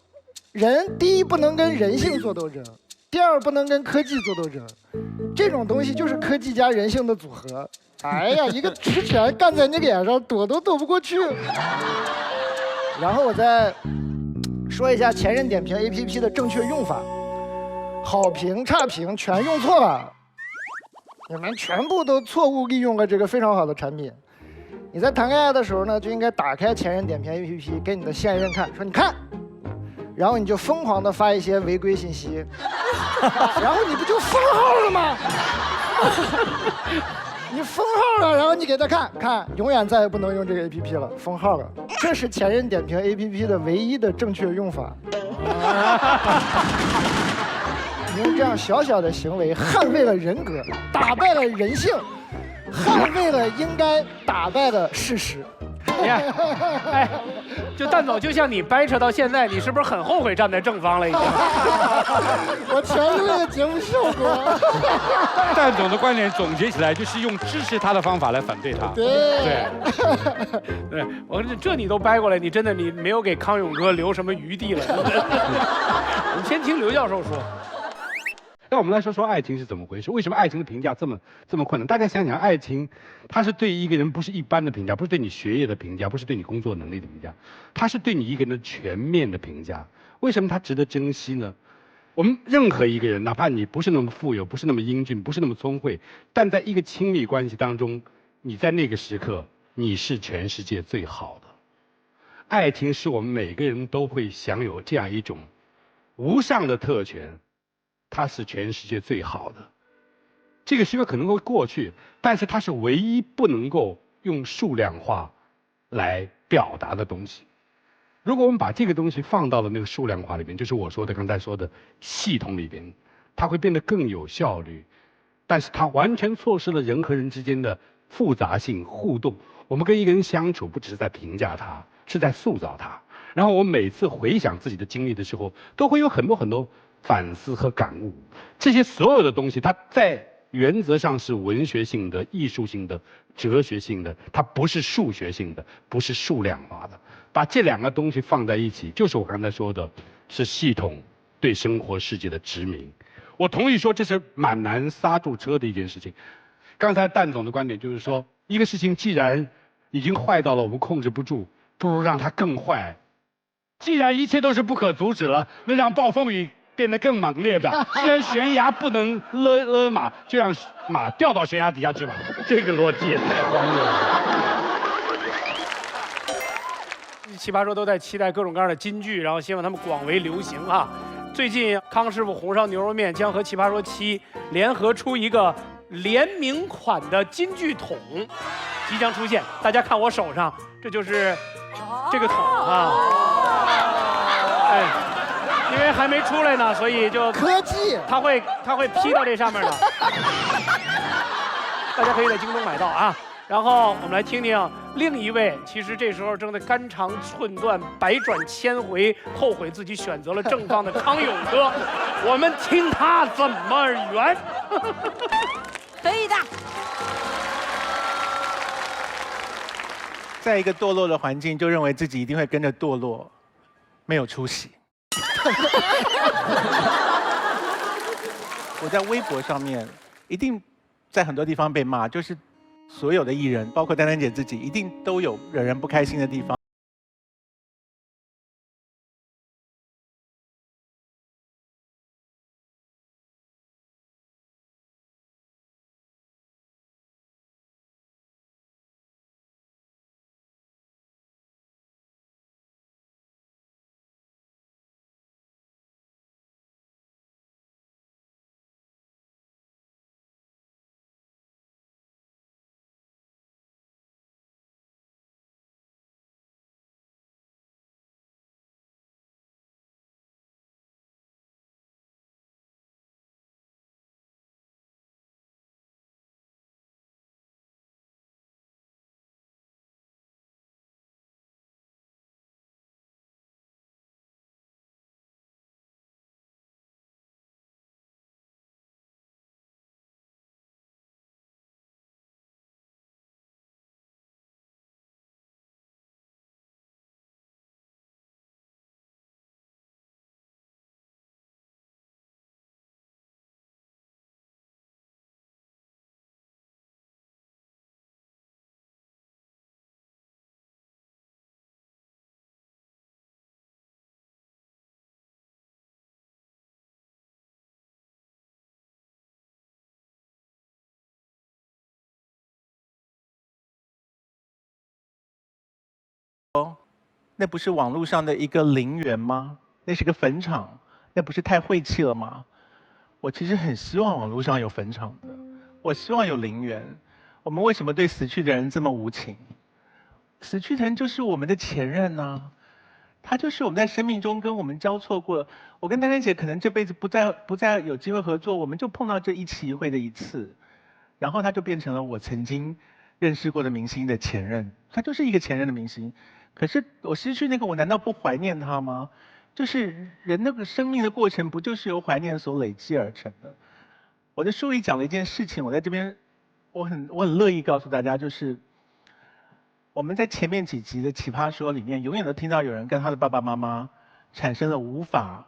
Speaker 4: 人第一不能跟人性做斗争，第二不能跟科技做斗争，这种东西就是科技加人性的组合。哎呀，一个直拳干在你脸上，躲都躲不过去。然后我再说一下前任点评 APP 的正确用法，好评、差评全用错了，你们全部都错误利用了这个非常好的产品。你在谈恋爱的时候呢，就应该打开前任点评 APP 给你的现任看，说你看，然后你就疯狂的发一些违规信息，然后你不就封号了吗？你封号了，然后你给他看，永远再也不能用这个 APP 了，封号了。这是前任点评 APP 的唯一的正确用法。你用这样小小的行为捍卫了人格，打败了人性，捍卫了应该打败的事实。
Speaker 1: 哎，就蛋总，就像你掰扯到现在，你是不是很后悔站在正方了已经？
Speaker 4: 我全是为了节目效果。
Speaker 5: 蛋总的观点总结起来就是用支持他的方法来反对他。
Speaker 4: 对，
Speaker 1: 我说这你都掰过来，你真的你没有给康永哥留什么余地了。我们先听刘教授说。
Speaker 5: 那我们来说说爱情是怎么回事？为什么爱情的评价这么困难？大家想想，爱情它是对一个人不是一般的评价，不是对你学业的评价，不是对你工作能力的评价，它是对你一个人的全面的评价。为什么它值得珍惜呢？我们任何一个人，哪怕你不是那么富有，不是那么英俊，不是那么聪慧，但在一个亲密关系当中，你在那个时刻，你是全世界最好的。爱情是我们每个人都会享有这样一种无上的特权。它是全世界最好的，这个时刻可能会过去，但是它是唯一不能够用数量化来表达的东西。如果我们把这个东西放到了那个数量化里面，就是我说的刚才说的系统里边，它会变得更有效率，但是它完全错失了人和人之间的复杂性互动。我们跟一个人相处，不只是在评价他，是在塑造他。然后我每次回想自己的经历的时候，都会有很多反思和感悟，这些所有的东西，它在原则上是文学性的、艺术性的、哲学性的，它不是数学性的，不是数量化的。把这两个东西放在一起，就是我刚才说的，是系统对生活世界的殖民。我同意说这是蛮难刹住车的一件事情。刚才蛋总的观点就是说，一个事情既然已经坏到了我们控制不住，不如让它更坏。既然一切都是不可阻止了，那让暴风雨变得更猛烈吧。既然悬崖不能勒马，就让马掉到悬崖底下去吧。这个逻辑也太荒谬了。
Speaker 1: 奇葩说都在期待各种各样的金句，然后希望他们广为流行啊。最近康师傅红烧牛肉面将和奇葩说7联合出一个联名款的金句桶，即将出现。大家看我手上，这就是这个桶啊。哎，因为还没出来呢，所以就
Speaker 4: 科技，
Speaker 1: 它会披到这上面的。大家可以在京东买到啊。然后我们来听听另一位，其实这时候正在肝肠寸断、百转千回，后悔自己选择了正方的康永哥，我们听他怎么圆。
Speaker 11: 可以的。
Speaker 3: 在一个堕落的环境，就认为自己一定会跟着堕落，没有出息。我在微博上面一定在很多地方被骂，就是所有的艺人，包括丹丹姐自己，一定都有惹人不开心的地方。那不是网络上的一个陵园吗？那是个坟场，那不是太晦气了吗？我其实很希望网络上有坟场的，我希望有陵园。我们为什么对死去的人这么无情？死去的人就是我们的前任啊，他就是我们在生命中跟我们交错过。我跟丹丹姐可能这辈子不再有机会合作，我们就碰到这一期一会的一次，然后他就变成了我曾经认识过的明星的前任，他就是一个前任的明星。可是我失去那个，我难道不怀念他吗？就是人那个生命的过程，不就是由怀念所累积而成的？我的书里讲了一件事情，我在这边，我很乐意告诉大家，就是我们在前面几集的《奇葩说》里面，永远都听到有人跟他的爸爸妈妈产生了无法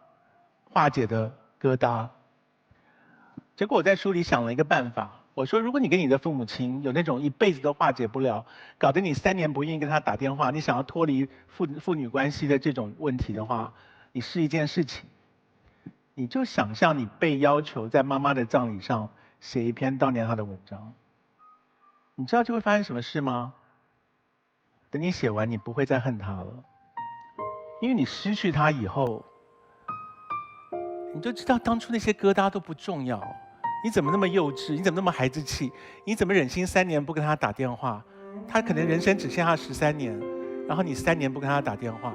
Speaker 3: 化解的疙瘩。结果我在书里想了一个办法，我说，如果你跟你的父母亲有那种一辈子都化解不了，搞得你3年不愿意跟他打电话，你想要脱离父女关系的这种问题的话，你试一件事情，你就想象你被要求在妈妈的葬礼上写一篇悼念她的文章，你知道就会发生什么事吗？等你写完，你不会再恨她了，因为你失去她以后，你就知道当初那些疙瘩都不重要。你怎么那么幼稚？你怎么那么孩子气？你怎么忍心3年不跟他打电话？他可能人生只剩下13年，然后你3年不跟他打电话。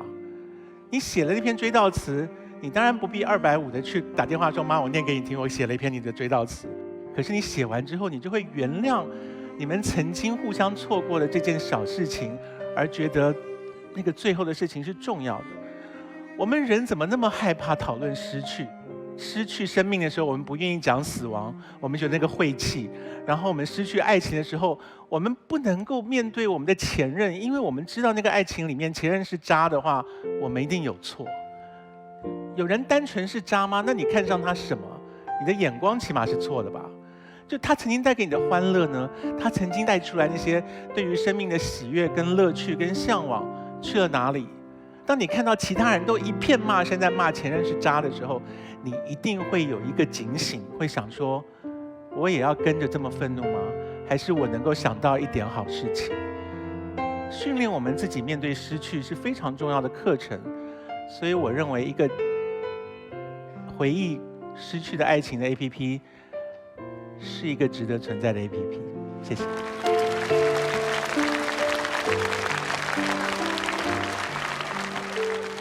Speaker 3: 你写了那篇追悼词，你当然不必250的去打电话说妈，我念给你听，我写了一篇你的追悼词。可是你写完之后，你就会原谅你们曾经互相错过的这件小事情，而觉得那个最后的事情是重要的。我们人怎么那么害怕讨论失去？失去生命的时候，我们不愿意讲死亡，我们觉得那个晦气；然后我们失去爱情的时候，我们不能够面对我们的前任，因为我们知道那个爱情里面前任是渣的话，我们一定有错。有人单纯是渣吗？那你看上他什么？你的眼光起码是错的吧？就他曾经带给你的欢乐呢？他曾经带出来那些对于生命的喜悦、跟乐趣、跟向往去了哪里？当你看到其他人都一片骂声在骂前任是渣的时候，你一定会有一个警醒，会想说，我也要跟着这么愤怒吗？还是我能够想到一点好事情？训练我们自己面对失去是非常重要的课程，所以我认为一个回忆失去的爱情的 APP 是一个值得存在的 APP。谢谢。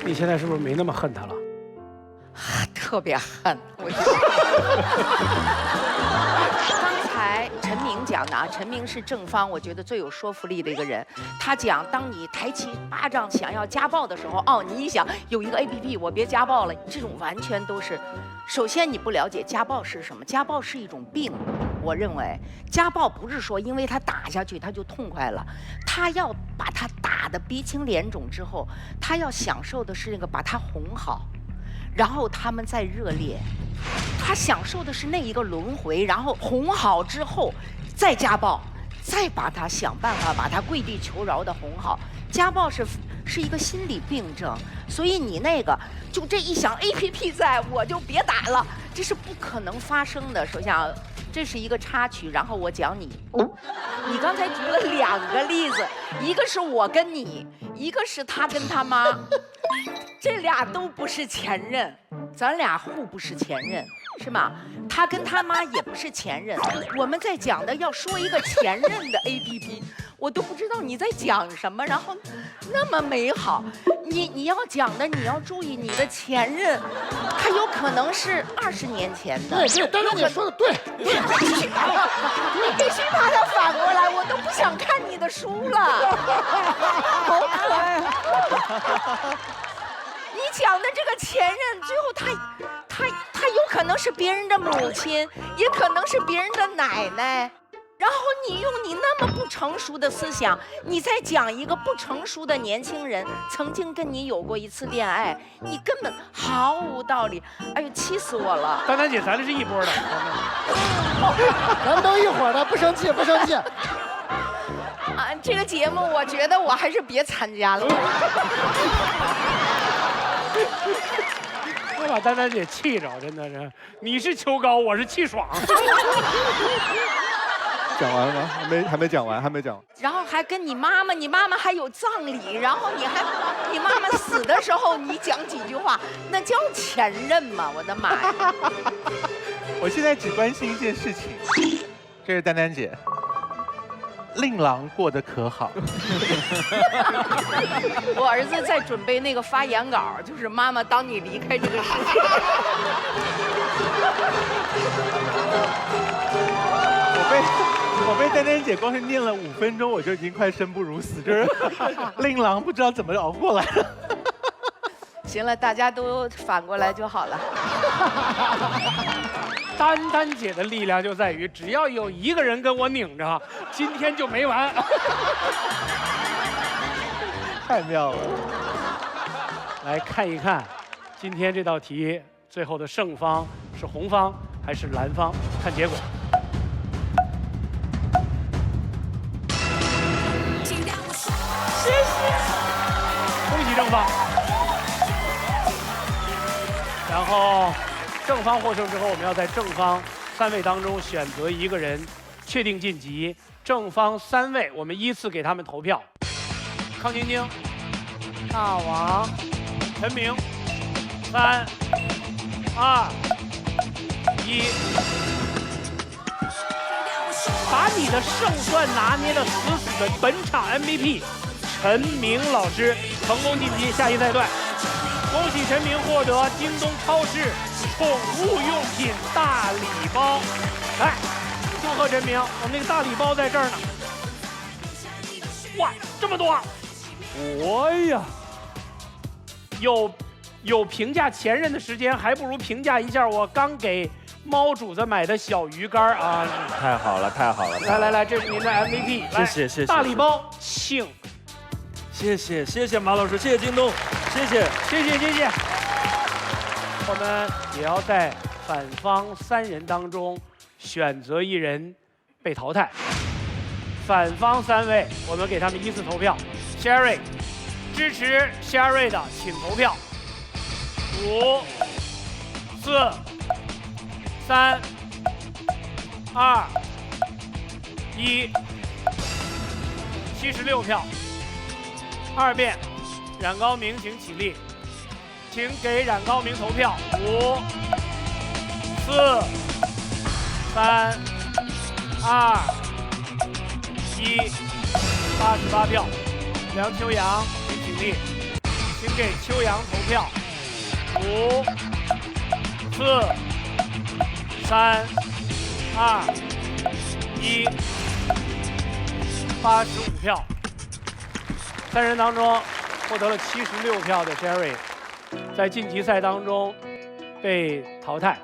Speaker 1: 你现在是不是没那么恨他了？
Speaker 2: 特别恨。刚才陈明讲的啊，陈明是正方，我觉得最有说服力的一个人。他讲，当你抬起巴掌想要家暴的时候，哦，你一想有一个 APP， 我别家暴了，这种完全都是。首先，你不了解家暴是什么，家暴是一种病。我认为家暴不是说因为他打下去他就痛快了，他要把他打得鼻青脸肿之后，他要享受的是那个把他哄好，然后他们再热烈，他享受的是那一个轮回，然后哄好之后再家暴，再把他想办法把他跪地求饶的哄好。家暴是一个心理病症，所以你那个就这一想 APP 在我就别打了，这是不可能发生的。首先啊，这是一个插曲，然后我讲你。你刚才举了2个例子，一个是我跟你，一个是他跟他妈，这俩都不是前任，咱俩互不是前任，是吗？他跟他妈也不是前任，我们在讲的要说一个前任的 APP， 我都不知道你在讲什么，然后那么美好，你要讲的你要注意，你的前任他有可能是20年前的。
Speaker 4: 对，丹丹姐说的对，
Speaker 2: 你必须把它反过来，我都不想看你的书了，好可爱。你讲的这个前任，最后他有可能是别人的母亲，也可能是别人的奶奶。然后你用你那么不成熟的思想，你再讲一个不成熟的年轻人曾经跟你有过一次恋爱，你根本毫无道理。哎呦，气死我了！
Speaker 1: 丹丹姐，咱这是一波的，
Speaker 4: 咱们都一伙的，不生气，不生气。
Speaker 2: 啊，这个节目我觉得我还是别参加了。
Speaker 1: 我把丹丹姐气着，真的是，你是秋高，我是气爽。
Speaker 7: 讲完了吗？还没讲完，还没讲完。
Speaker 2: 然后还跟你妈妈还有葬礼，然后你妈妈死的时候你讲几句话，那叫前任吗？我的妈呀！
Speaker 3: 我现在只关心一件事情，这是丹丹姐，令郎过得可好？
Speaker 2: 我儿子在准备那个发言稿，就是妈妈，当你离开这个世界。
Speaker 3: 我被丹珊珊姐光是念了5分钟，我就已经快生不如死，就是令郎不知道怎么熬过来了。
Speaker 2: 行了，大家都反过来就好了。
Speaker 1: 丹丹姐的力量就在于，只要有一个人跟我拧着，今天就没完。
Speaker 3: 太妙了！
Speaker 1: 来看一看，今天这道题最后的胜方是红方还是蓝方？看结果。
Speaker 11: 谢谢。
Speaker 1: 恭喜正方。然后正方获胜之后，我们要在正方3位当中选择一个人，确定晋级。正方3位，我们依次给他们投票。康晶晶、大王、陈明，3、2、1，把你的胜算拿捏得死死的，本场 MVP 陈明老师成功晋级下一赛段。恭喜陈明获得京东超市宠物用品大礼包。来，祝贺陈明，我们那个大礼包在这儿呢。哇，这么多！哎呀，有评价前任的时间，还不如评价一下我刚给猫主子买的小鱼干啊！
Speaker 18: 太好了，太好了！
Speaker 1: 来，这是您的 MVP，
Speaker 18: 谢谢，
Speaker 1: 大礼包，请。
Speaker 18: 谢谢马老师，谢谢京东，谢谢。
Speaker 1: 我们也要在反方3人当中选择1人被淘汰。反方3位，我们给他们依次投票。Sherry， 支持 Sherry 的请投票。5、4、3、2、1， 76票。2遍，冉高明，请起立，请给冉高明投票。5、4、3、2、1， 88票。梁秋阳，请起立，请给秋阳投票。5、4、3、2、1， 85票。3人当中获得了76票的 Sherry， 在晋级赛当中被淘汰。